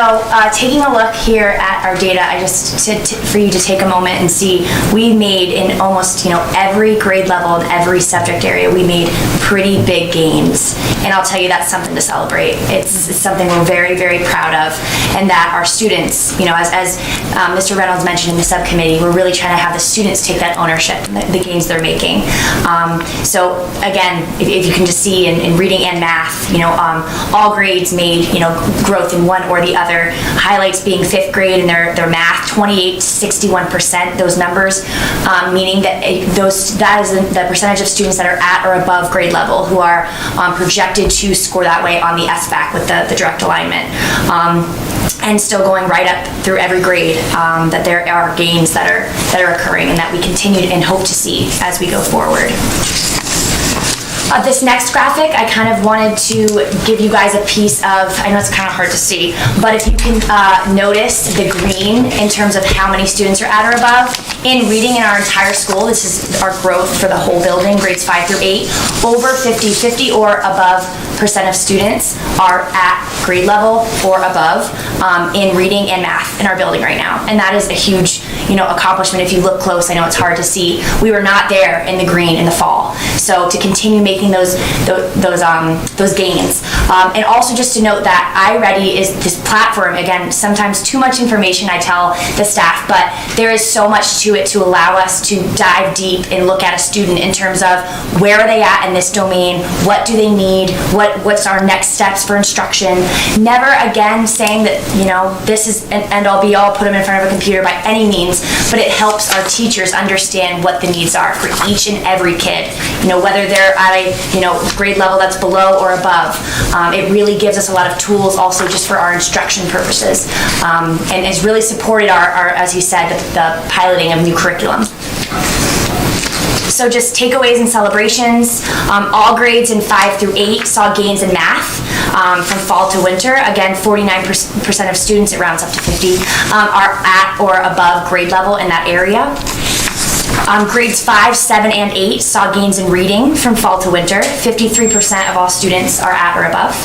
taking a look here at our data, I just, for you to take a moment and see, we made in almost, every grade level and every subject area, we made pretty big gains. And I'll tell you, that's something to celebrate. It's something we're very, very proud of. And that our students, as Mr. Reynolds mentioned in the subcommittee, we're really trying to have the students take that ownership and the gains they're making. So again, if you can just see in reading and math, all grades made, growth in one or the other. Highlights being 5th grade in their math, 28 to 61%, those numbers, meaning that that is the percentage of students that are at or above grade level who are projected to score that way on the SBAC with the direct alignment. And still going right up through every grade, that there are gains that are occurring and that we continue and hope to see as we go forward. This next graphic, I kind of wanted to give you guys a piece of, I know it's kind of hard to see, but if you can notice the green in terms of how many students are at or above. In reading in our entire school, this is our growth for the whole building, grades 5 through 8, over 50 or above % of students are at grade level or above in reading and math in our building right now. And that is a huge, accomplishment. If you look close, I know it's hard to see. We were not there in the green in the fall. So to continue making those gains. And also just to note that iReady is this platform, again, sometimes too much information, I tell the staff, but there is so much to it to allow us to dive deep and look at a student in terms of where are they at in this domain, what do they need, what's our next steps for instruction. Never again saying that, this is an end-all be-all, put them in front of a computer by any means, but it helps our teachers understand what the needs are for each and every kid, whether they're at a grade level that's below or above. It really gives us a lot of tools also just for our instruction purposes, and has really supported our as you said, the piloting of new curriculum. So just takeaways and celebrations. All grades in 5 through 8 saw gains in math from fall to winter. Again, 49% of students, it rounds up to 50, are at or above grade level in that area. Grades 5, 7, and 8 saw gains in reading from fall to winter. 53% of all students are at or above.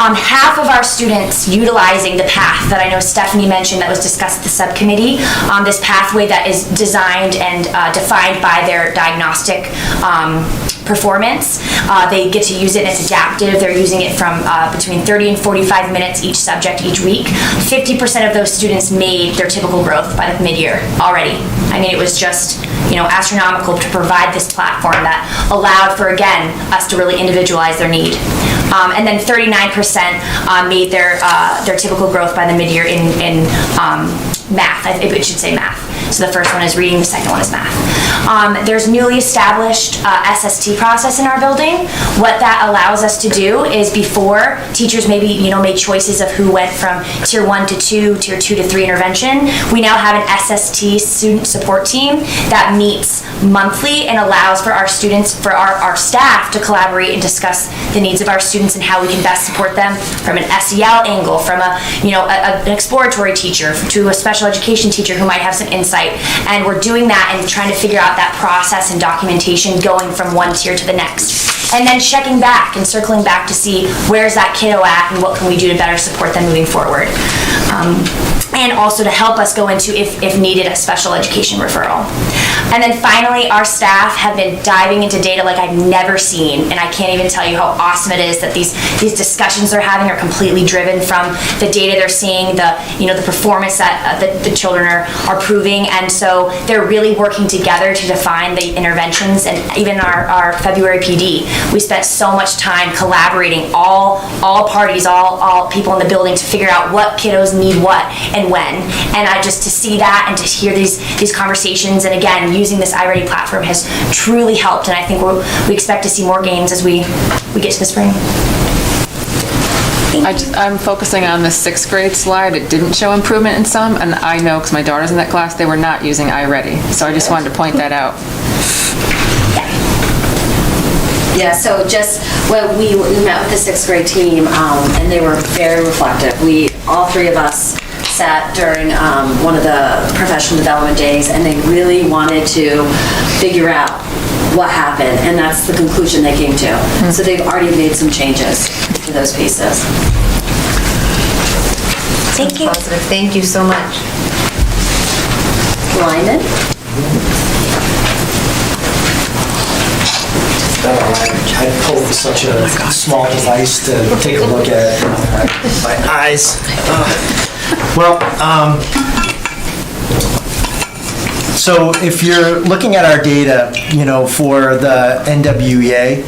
Half of our students utilizing the path that I know Stephanie mentioned that was discussed at the subcommittee, this pathway that is designed and defined by their diagnostic performance. They get to use it and it's adaptive. They're using it from between 30 and 45 minutes each subject each week. 50% of those students made their typical growth by the mid-year already. I mean, it was just, astronomical to provide this platform that allowed for, again, us to really individualize their need. And then 39% made their typical growth by the mid-year in math. It should say math. So the first one is reading, the second one is math. There's newly established SST process in our building. What that allows us to do is before teachers maybe, made choices of who went from tier 1 to 2, tier 2 to 3 intervention, we now have an SST student support team that meets monthly and allows for our students, for our staff to collaborate and discuss the needs of our students and how we can best support them from an SEL angle, from an exploratory teacher to a special education teacher who might have some insight. And we're doing that and trying to figure out that process and documentation going from one tier to the next. And then checking back and circling back to see where's that kiddo at and what can we do to better support them moving forward. And also to help us go into, if needed, a special education referral. And then finally, our staff have been diving into data like I've never seen, and I can't even tell you how awesome it is that these discussions they're having are completely driven from the data they're seeing, the performance that the children are proving, and so they're really working together to define the interventions. And even our February PD, we spent so much time collaborating, all parties, all people in the building, to figure out what kiddos need what and when. And just to see that and to hear these conversations, and again, using this iReady platform has truly helped, and I think we expect to see more gains as we get to the spring. I'm focusing on the 6th grade slide. It didn't show improvement in some, and I know because my daughter's in that class, they were not using iReady. So I just wanted to point that out. Yeah, so just when we met with the 6th grade team, and they were very reflective. All three of us sat during one of the professional development days, and they really wanted to figure out what happened, and that's the conclusion they came to. So they've already made some changes to those pieces. Thank you. Positive. Thank you so much. Lyman? I pulled such a small device to take a look at my eyes. Well, so if you're looking at our data, for the NWEA,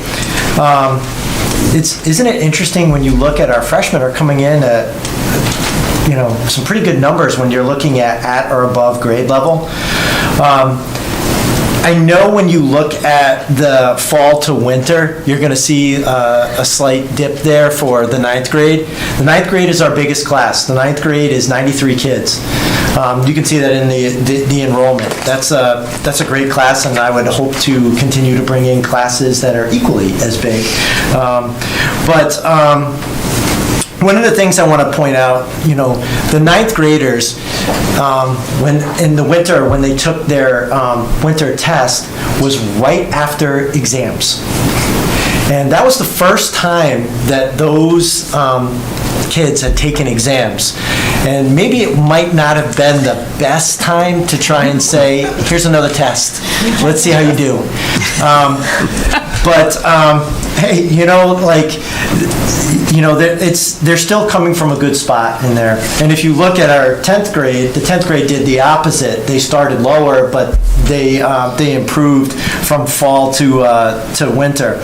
isn't it interesting when you look at our freshmen are coming in at, some pretty good numbers when you're looking at or above grade level. I know when you look at the fall to winter, you're going to see a slight dip there for the 9th grade. The 9th grade is our biggest class. The 9th grade is 93 kids. You can see that in the enrollment. That's a great class, and I would hope to continue to bring in classes that are equally as big. One of the things I want to point out, the 9th graders, when in the winter, when they took their winter test, was right after exams. And that was the first time that those kids had taken exams. And maybe it might not have been the best time to try and say, here's another test. Let's see how you do. Hey, they're still coming from a good spot in there. And if you look at our 10th grade, the 10th grade did the opposite. They started lower, but they improved from fall to winter.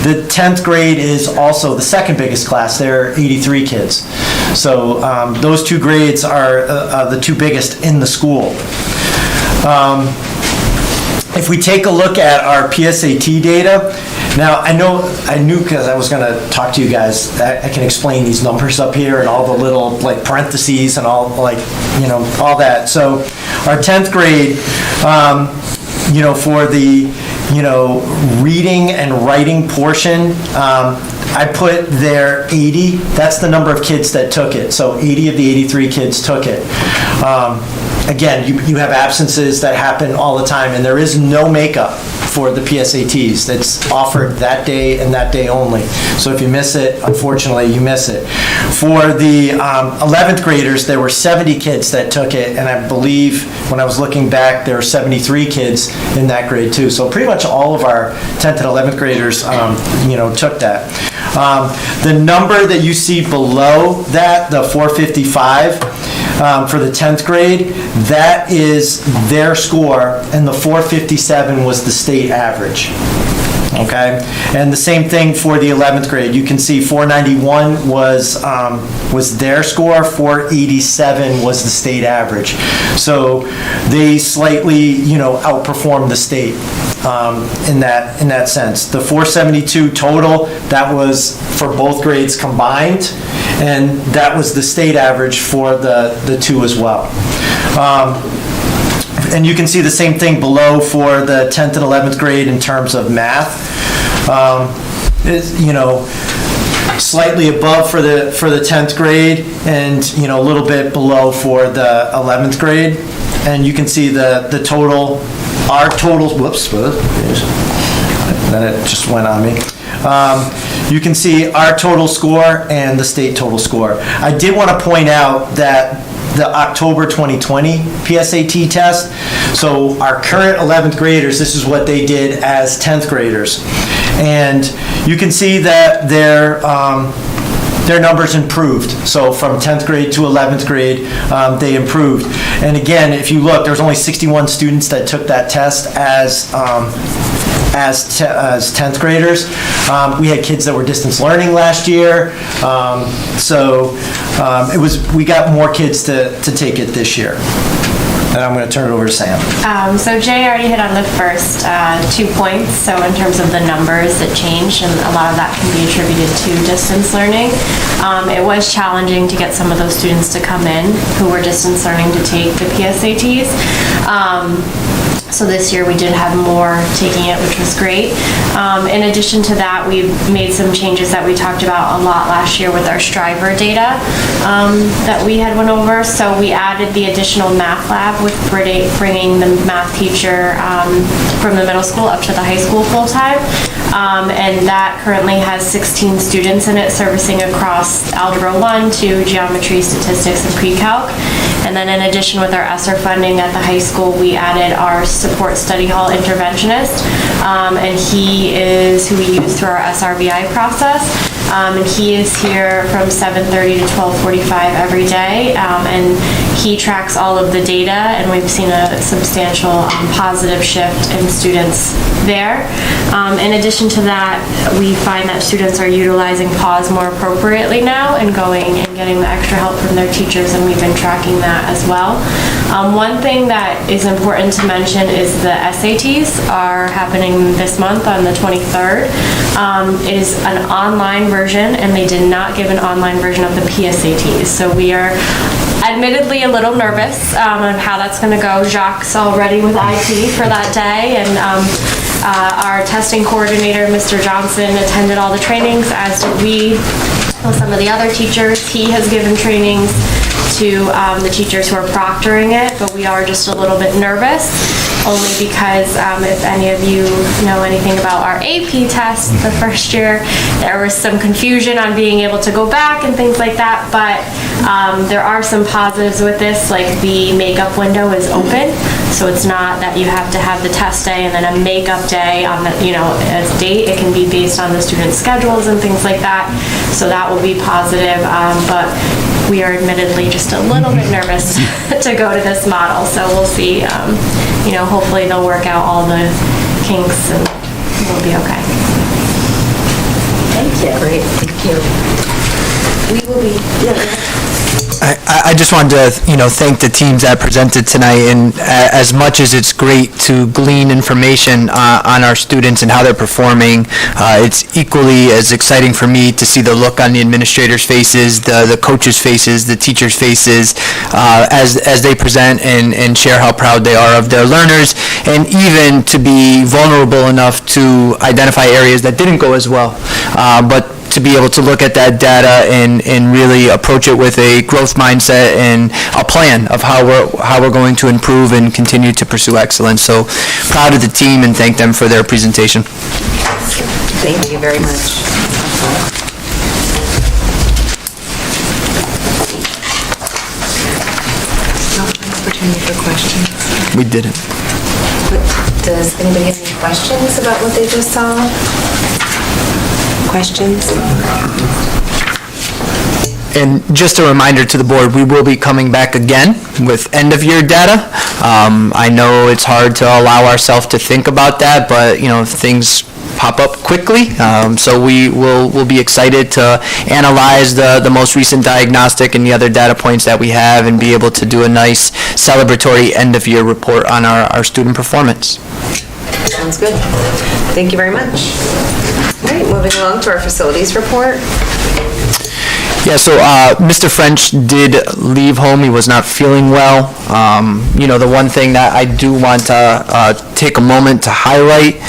The 10th grade is also the second biggest class. There are 83 kids. So those two grades are the two biggest in the school. If we take a look at our PSAT data, now I knew because I was going to talk to you guys, I can explain these numbers up here and all the little parentheses and all all that. So our 10th grade, for the reading and writing portion, I put there 80. That's the number of kids that took it. So 80 of the 83 kids took it. Again, you have absences that happen all the time, and there is no makeup for the PSATs. That's offered that day and that day only. So if you miss it, unfortunately, you miss it. For the 11th graders, there were 70 kids that took it, and I believe when I was looking back, there were 73 kids in that grade too. So pretty much all of our 10th and 11th graders, took that. The number that you see below that, the 455, for the 10th grade, that is their score, and the 457 was the state average. Okay, and the same thing for the 11th grade. You can see 491 was their score, 487 was the state average. So they slightly, outperformed the state in that sense. The 472 total, that was for both grades combined, and that was the state average for the two as well. And you can see the same thing below for the 10th and 11th grade in terms of math. Slightly above for the 10th grade, and a little bit below for the 11th grade. And you can see the total, our totals. Whoops, then it just went on me. You can see our total score and the state total score. I did want to point out that the October 2020 PSAT test, so our current 11th graders, this is what they did as 10th graders. And you can see that their numbers improved. So from 10th grade to 11th grade, they improved. And again, if you look, there's only 61 students that took that test as 10th graders. We had kids that were distance learning last year. We got more kids to take it this year. And I'm going to turn it over to Sam. So Jay already hit on the first 2 points. So in terms of the numbers that changed, and a lot of that can be attributed to distance learning. It was challenging to get some of those students to come in who were distance learning to take the PSATs. So this year we did have more taking it, which was great. In addition to that, we've made some changes that we talked about a lot last year with our Striver data that we had went over. So we added the additional math lab with bringing the math teacher from the middle school up to the high school full-time. and that currently has 16 students in it, servicing across Algebra 1 to Geometry, Statistics, and Pre-Calc. And then in addition, with our ESSER funding at the high school, we added our support study hall interventionist, and he is who we use through our SRVI process. And he is here from 7:30 to 12:45 every day, and he tracks all of the data, and we've seen a substantial positive shift in students there. In addition to that, we find that students are utilizing pause more appropriately now and going and getting the extra help from their teachers, and we've been tracking that as well. One thing that is important to mention is the SATs are happening this month on the 23rd. It is an online version, and they did not give an online version of the PSATs. So we are admittedly a little nervous on how that's going to go. Jacques already with IT for that day, and our testing coordinator, Mr. Johnson, attended all the trainings, as did we. Some of the other teachers, he has given trainings to the teachers who are proctoring it, but we are just a little bit nervous, only because if any of you know anything about our AP test the first year, there was some confusion on being able to go back and things like that, but there are some positives with this, like the makeup window is open, so it's not that you have to have the test day and then a makeup day on the, as date. It can be based on the students' schedules and things like that, so that will be positive, but we are admittedly just a little bit nervous to go to this model, so we'll see. Hopefully they'll work out all the kinks and we'll be okay. Thank you. Great, thank you. We will be, I just wanted to, thank the teams that presented tonight, and as much as it's great to glean information on our students and how they're performing, it's equally as exciting for me to see the look on the administrators' faces, the coaches' faces, the teachers' faces, as they present and share how proud they are of their learners, and even to be vulnerable enough to identify areas that didn't go as well, but to be able to look at that data and really approach it with a growth mindset and a plan of how we're going to improve and continue to pursue excellence. So proud of the team and thank them for their presentation. Thank you very much. Opportunity for questions. We didn't. Does anybody have any questions about what they just saw? Questions? And just a reminder to the board, we will be coming back again with end-of-year data. I know it's hard to allow ourselves to think about that, but things pop up quickly. So we'll be excited to analyze the most recent diagnostic and the other data points that we have and be able to do a nice celebratory end-of-year report on our student performance. Sounds good. Thank you very much. All right, moving along to our facilities report. Yeah, so Mr. French did leave home. He was not feeling well. The one thing that I do want to take a moment to highlight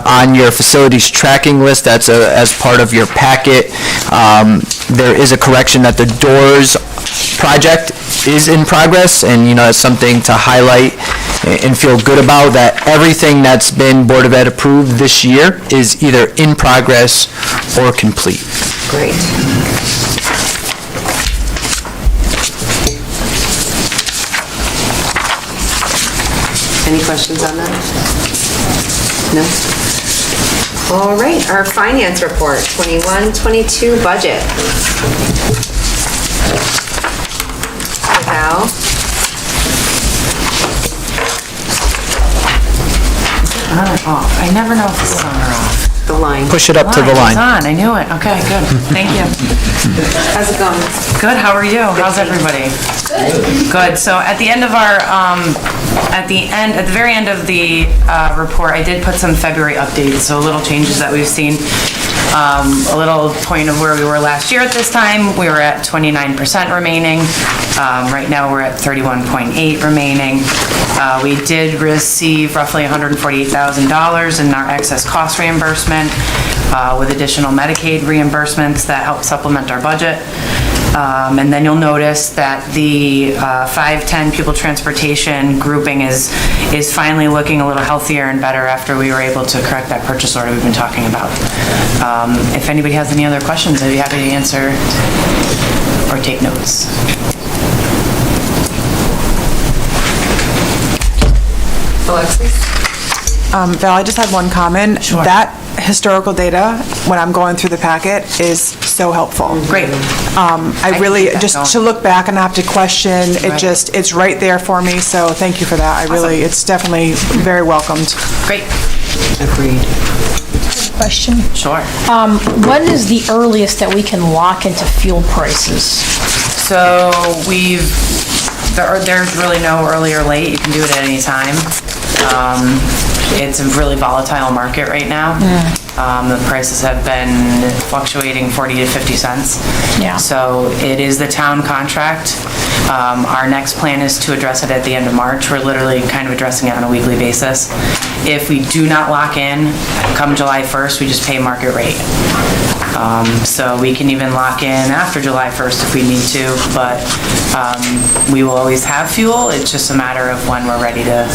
on your facilities tracking list, that's as part of your packet, there is a correction that the doors project is in progress, and it's something to highlight and feel good about, that everything that's been Board of Ed approved this year is either in progress or complete. Great. Any questions on that? No? All right, our finance report, 21-22 budget. Val? On or off? I never know if this is on or off. The line. Push it up to the line. It's on, I knew it. Okay, good. Thank you. How's it going? Good, how are you? How's everybody? Good. So at the end of our, at the very end of the report, I did put some February updates, so little changes that we've seen. A little point of where we were last year at this time, we were at 29% remaining. Right now we're at 31.8 remaining. We did receive roughly $148,000 in our excess cost reimbursement with additional Medicaid reimbursements that help supplement our budget. And then you'll notice that the 510 pupil transportation grouping is finally looking a little healthier and better after we were able to correct that purchase order we've been talking about. If anybody has any other questions, I'd be happy to answer or take notes. Alexis? Val, I just had one comment. Sure. That historical data, when I'm going through the packet, is so helpful. Great. I really, just to look back and not have to question, it's right there for me, so thank you for that. It's definitely very welcomed. Great. Agreed. Question? Sure. When is the earliest that we can lock into fuel prices? So there's really no early or late. You can do it at any time. It's a really volatile market right now. The prices have been fluctuating 40 to 50 cents. Yeah. So it is the town contract. Our next plan is to address it at the end of March. We're literally kind of addressing it on a weekly basis. If we do not lock in, come July 1st, we just pay market rate. So we can even lock in after July 1st if we need to, but we will always have fuel. It's just a matter of when we're ready to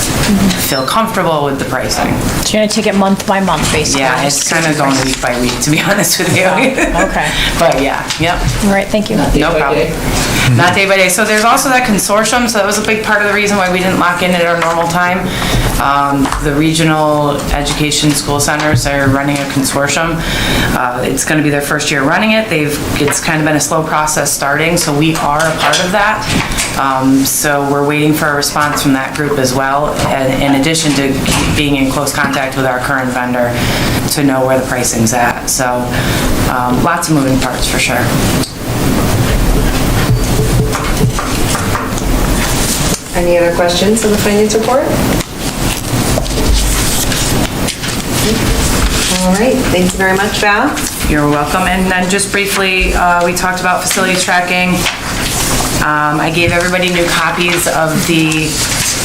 feel comfortable with the pricing. So you're going to take it month by month, basically? Yeah, it's kind of going week by week, to be honest with you. Okay. But yeah, yep. All right, thank you. No problem. Not day by day. So there's also that consortium, so that was a big part of the reason why we didn't lock in at our normal time. The regional education school centers are running a consortium. It's going to be their first year running it. It's kind of been a slow process starting, so we are a part of that. So we're waiting for a response from that group as well, in addition to being in close contact with our current vendor to know where the pricing's at. So lots of moving parts for sure. Any other questions on the finance report? All right, thank you very much, Val. You're welcome. And then just briefly, we talked about facilities tracking. I gave everybody new copies of the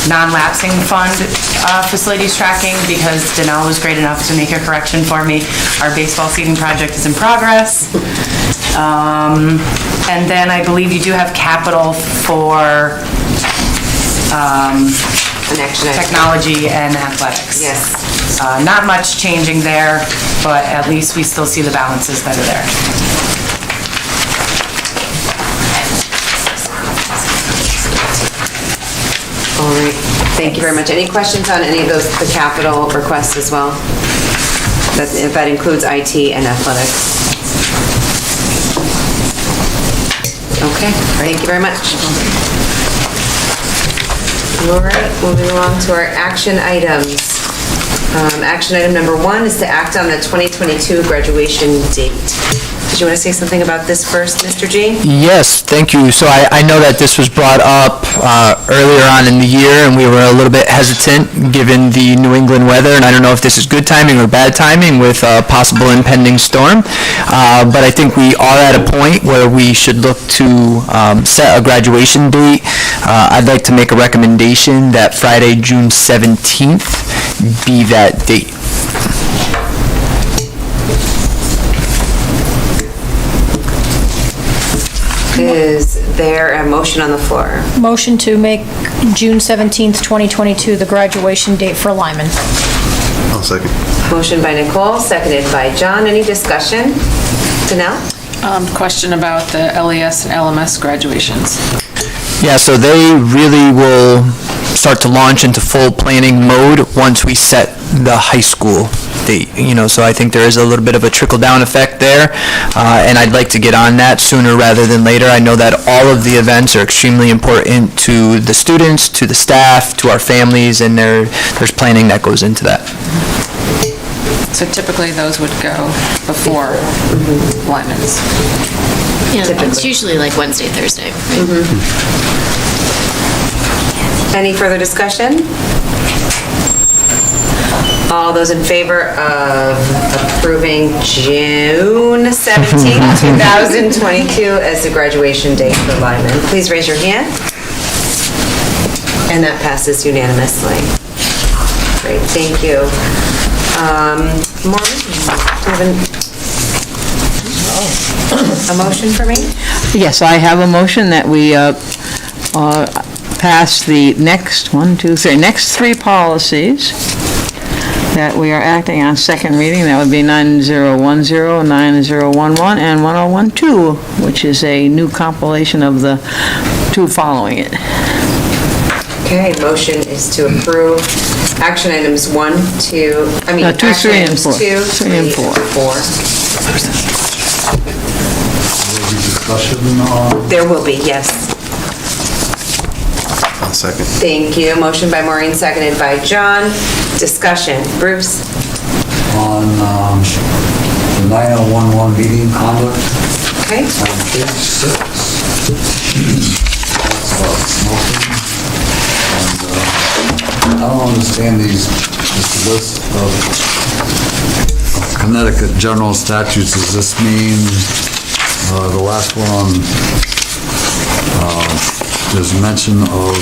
non-lapsing fund facilities tracking because Danelle was great enough to make a correction for me. Our baseball seating project is in progress. And then I believe you do have capital for technology and athletics. Yes. Not much changing there, but at least we still see the balances that are there. All right, thank you very much. Any questions on any of those, the capital requests as well? That includes IT and athletics. Okay, thank you very much. All right, moving along to our action items. Action item number 1 is to act on the 2022 graduation date. Did you want to say something about this first, Mr. G? Yes, thank you. So I know that this was brought up earlier on in the year, and we were a little bit hesitant given the New England weather, and I don't know if this is good timing or bad timing with a possible impending storm, but I think we are at a point where we should look to set a graduation date. I'd like to make a recommendation that Friday, June 17th be that date. Is there a motion on the floor? Motion to make June 17th, 2022 the graduation date for Lyman. I'll second. Motion by Nicole, seconded by John. Any discussion? Danelle? Question about the LES and LMS graduations. Yeah, so they really will start to launch into full planning mode once we set the high school date, so I think there is a little bit of a trickle-down effect there, and I'd like to get on that sooner rather than later. I know that all of the events are extremely important to the students, to the staff, to our families, and there's planning that goes into that. So typically those would go before Lyman's. Yeah, it's usually like Wednesday, Thursday. Any further discussion? All those in favor of approving June 17th, 2022 as the graduation date for Lyman, please raise your hand. And that passes unanimously. Great, thank you. Maureen, do you have A motion for me? Yes, I have a motion that we pass the next next three policies that we are acting on second reading. That would be 9010, 9011, and 1012, which is a new compilation of the two following it. Okay, motion is to approve action items 1, 2, No, 2, 3, and 4. 2, 3, and 4. Discussion There will be, yes. I'll second. Thank you. Motion by Maureen, seconded by John. Discussion. Bruce? on the 9011 meeting conduct. Okay. On page 6. That's about smoking. And I don't understand this list of Connecticut general statutes. Does this mean the last one, there's mention of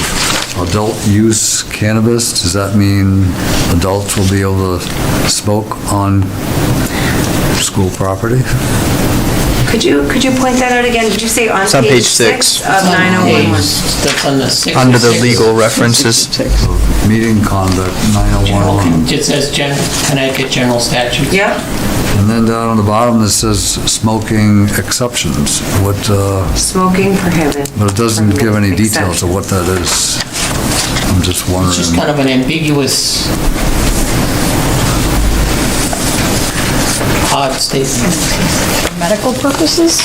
adult use cannabis? Does that mean adults will be able to smoke on school property? Could you point that out again? Did you say on It's on page page 6. 6 of 9011? That's on the 6. Under the legal references. Meeting conduct, 9011. It says Connecticut General Statutes. Yep. And then down on the bottom, it says smoking exceptions. What, Smoking prohibited. but it doesn't give any details of what that is. I'm just wondering. It's just kind of an ambiguous, odd statement. For medical purposes?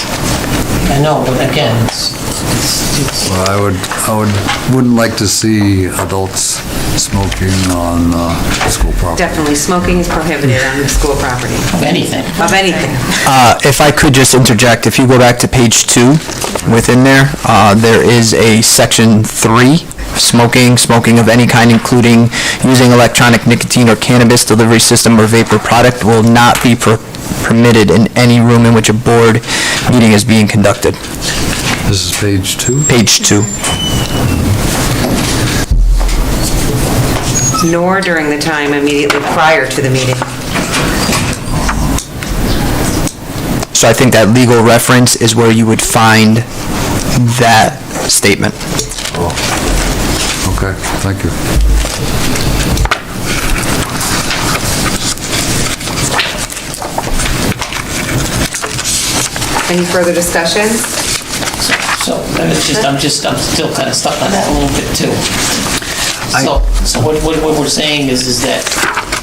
I know, but again, it's Well, wouldn't like to see adults smoking on school property. Definitely, smoking is prohibited on the school property. of anything. Of anything. If I could just interject, if you go back to page 2, within there, there is a section 3, smoking of any kind, including using electronic nicotine or cannabis delivery system or vapor product, will not be permitted in any room in which a board meeting is being conducted. This is page 2? Page 2. Nor during the time immediately prior to the meeting. So I think that legal reference is where you would find that statement. Okay, thank you. Any further discussion? So, I'm still kind of stuck on that a little bit too. So what we're saying is that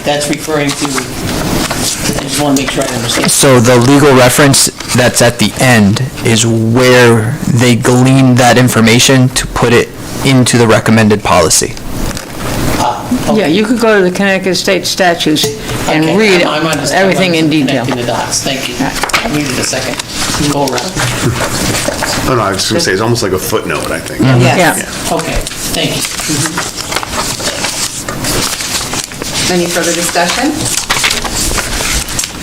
that's referring to, I just want to make sure I understand. So the legal reference that's at the end is where they glean that information to put it into the recommended policy. Yeah, you could go to the Connecticut State statutes and Okay, read I'm everything in detail. connecting the dots, thank you. I needed a second go around. Oh, no, I was just going to say, it's almost like a footnote, I think. Yes. Okay, thank you. Any further discussion?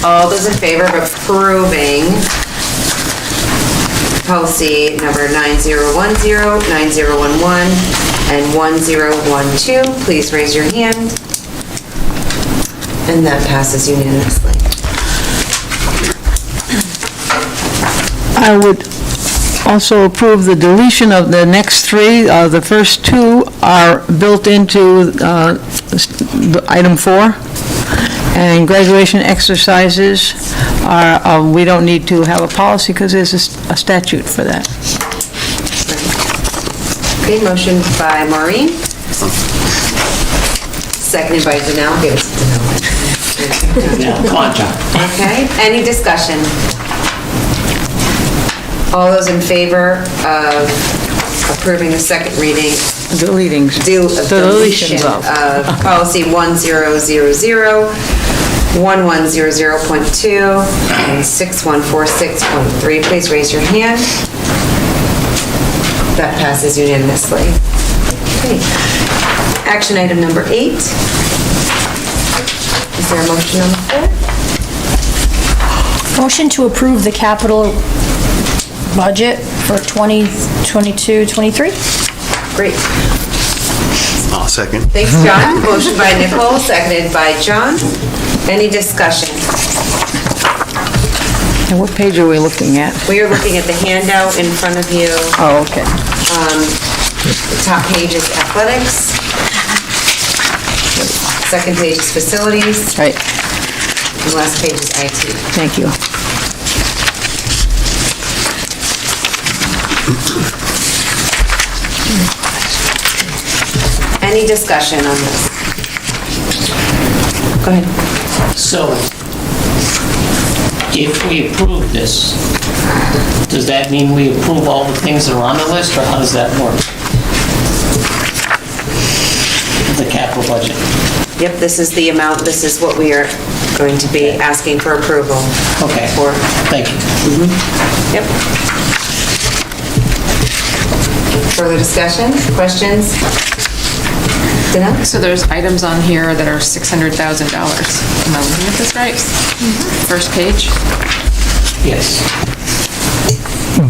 All those in favor of approving policy number 9010, 9011, and 1012, please raise your hand. And that passes unanimously. I would also approve the deletion of the next three. The first two are built into item 4. And graduation exercises are, we don't need to have a policy because there's a statute for that. Okay, motion by Maureen. Seconded by Janelle. Give us Janelle. Come on, John. Okay, any discussion? All those in favor of approving the second reading? Deleting. Deletion of policy 1000, 1100.2, and 6146.3. Please raise your hand. That passes unanimously. Okay. Action item number 8. Is there a motion on the floor? Motion to approve the capital budget for 2022-23. Great. I'll second. Thanks, John. Motion by Nicole, seconded by John. Any discussion? And what page are we looking at? We are looking at the handout in front of you. Oh, okay. The top page is athletics. Second page is facilities. Right. The last page is IT. Thank you. Any discussion on this? Go ahead. So, if we approve this, does that mean we approve all the things that are on the list, or how does that work? The capital budget. Yep, this is the amount, this is what we are going to be asking for approval. Okay. For. Thank you. Yep. Further discussion, questions? Dana? So there's items on here that are $600,000. Am I looking at this right? First page? Yes.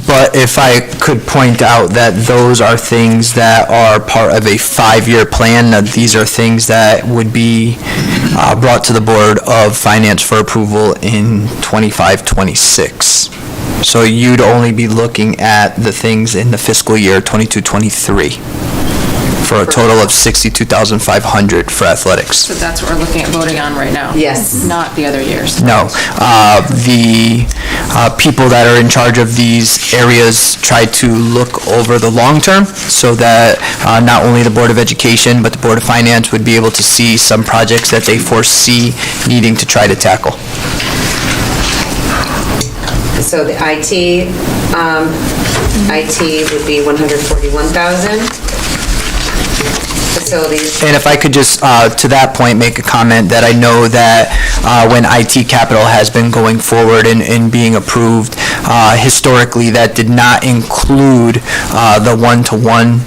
But if I could point out that those are things that are part of a 5-year plan, that these are things that would be brought to the Board of Finance for approval in 25-26. So you'd only be looking at the things in the fiscal year 22-23 for a total of $62,500 for athletics. So that's what we're looking at voting on right now? Yes. Not the other years? No. The people that are in charge of these areas try to look over the long term so that not only the Board of Education, but the Board of Finance would be able to see some projects that they foresee needing to try to tackle. So the IT would be $141,000. Facilities. And if I could just, to that point, make a comment that I know that when IT capital has been going forward and being approved, historically, that did not include the one-to-one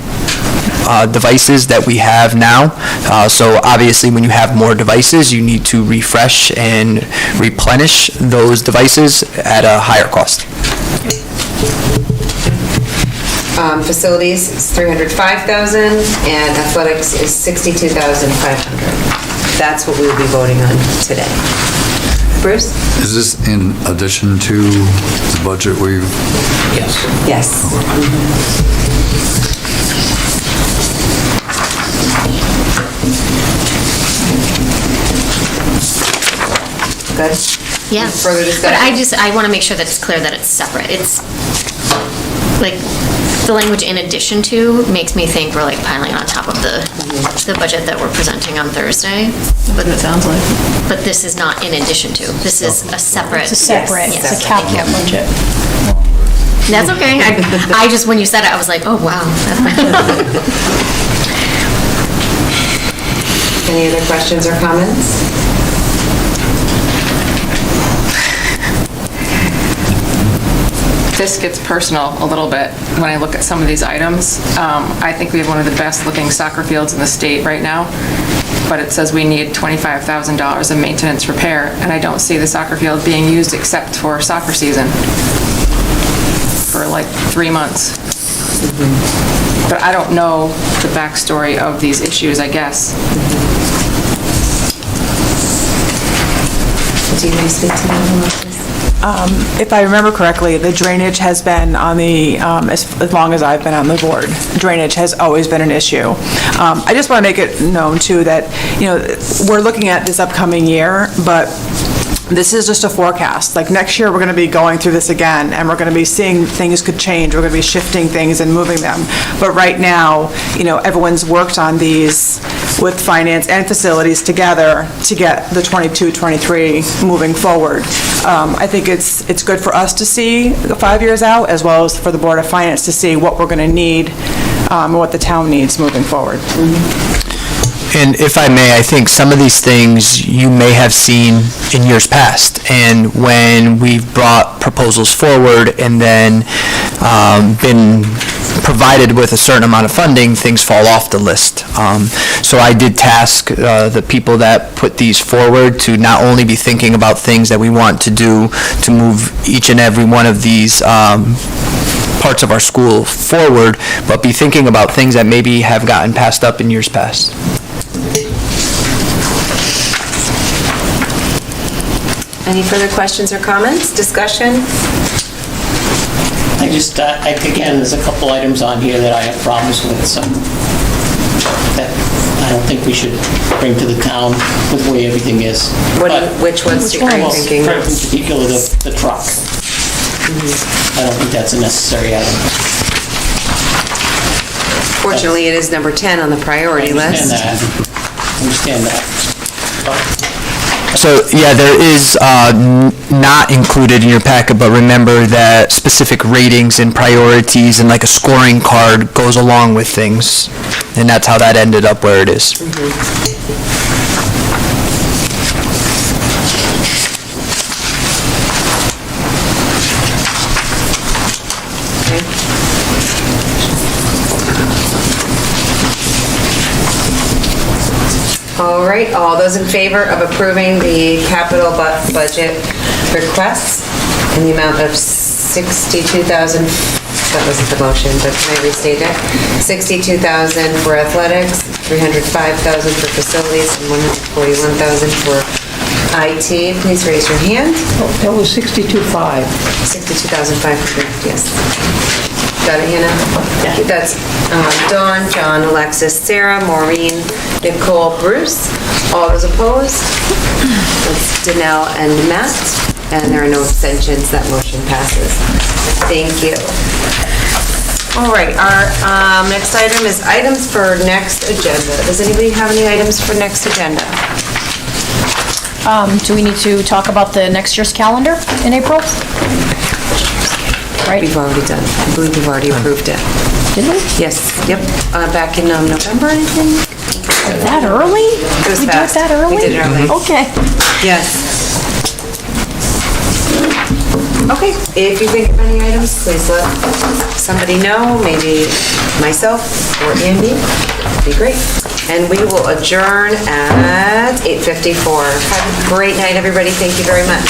devices that we have now. So obviously, when you have more devices, you need to refresh and replenish those devices at a higher cost. Facilities is $305,000, and athletics is $62,500. That's what we will be voting on today. Bruce? Is this in addition to the budget we've? Yes. Yes. Good? Yeah. Further discussion? But I want to make sure that it's clear that it's separate. It's, like, the language "in addition to" makes me think we're like piling on top of the budget that we're presenting on Thursday. But it sounds like. But this is not in addition to. This is a separate. It's a separate, Yes. it's a capital budget. That's okay. I just, when you said it, I was like, oh, wow. Any other questions or comments? This gets personal a little bit when I look at some of these items. I think we have one of the best looking soccer fields in the state right now, but it says we need $25,000 of maintenance repair, and I don't see the soccer field being used except for soccer season for like 3 months. But I don't know the backstory of these issues, I guess. Do you want to speak to that? If I remember correctly, the drainage has been on the, as long as I've been on the board, drainage has always been an issue. I just want to make it known, too, that, you know, we're looking at this upcoming year, but this is just a forecast. Like, next year, we're going to be going through this again, and we're going to be seeing things could change. We're going to be shifting things and moving them. But right now, you know, everyone's worked on these with finance and facilities together to get the 22-23 moving forward. I think it's good for us to see the 5 years out, as well as for the Board of Finance to see what we're going to need and what the town needs moving forward. And if I may, I think some of these things you may have seen in years past. And when we've brought proposals forward and then been provided with a certain amount of funding, things fall off the list. So I did task the people that put these forward to not only be thinking about things that we want to do to move each and every one of these parts of our school forward, but be thinking about things that maybe have gotten passed up in years past. Any further questions or comments, discussion? I just, again, there's a couple items on here that I have problems with, so that I don't think we should bring to the town with the way everything is. Which ones are you thinking? In particular, the truck. I don't think that's a necessary item. Fortunately, it is number 10 on the priority list. Understand that. So, yeah, there is not included in your packet, but remember that specific ratings and priorities and like a scoring card goes along with things. And that's how that ended up where it is. All right, all those in favor of approving the capital budget requests in the amount of $62,000, that wasn't the motion, but can I restate it? $62,000 for athletics, $305,000 for facilities, and $141,000 for IT. Please raise your hand. That was 62,500. 62,500, yes. Got it, Hannah? Yeah. That's Dawn, John, Alexis, Sarah, Maureen, Nicole, Bruce. All those opposed? That's Danelle and Matt. And there are no abstentions. That motion passes. Thank you. All right, our next item is items for next agenda. Does anybody have any items for next agenda? Do we need to talk about the next year's calendar in April? Right. We've already done. I believe we've already approved it. Did we? Yes, yep. Back in November, I think. That early? It was We fast. did it that early? We did it early. Okay. Yes. Okay, if you think of any items, please let somebody know, maybe myself or Andy. That'd be great. And we will adjourn at 8:54. Have a great night, everybody. Thank you very much.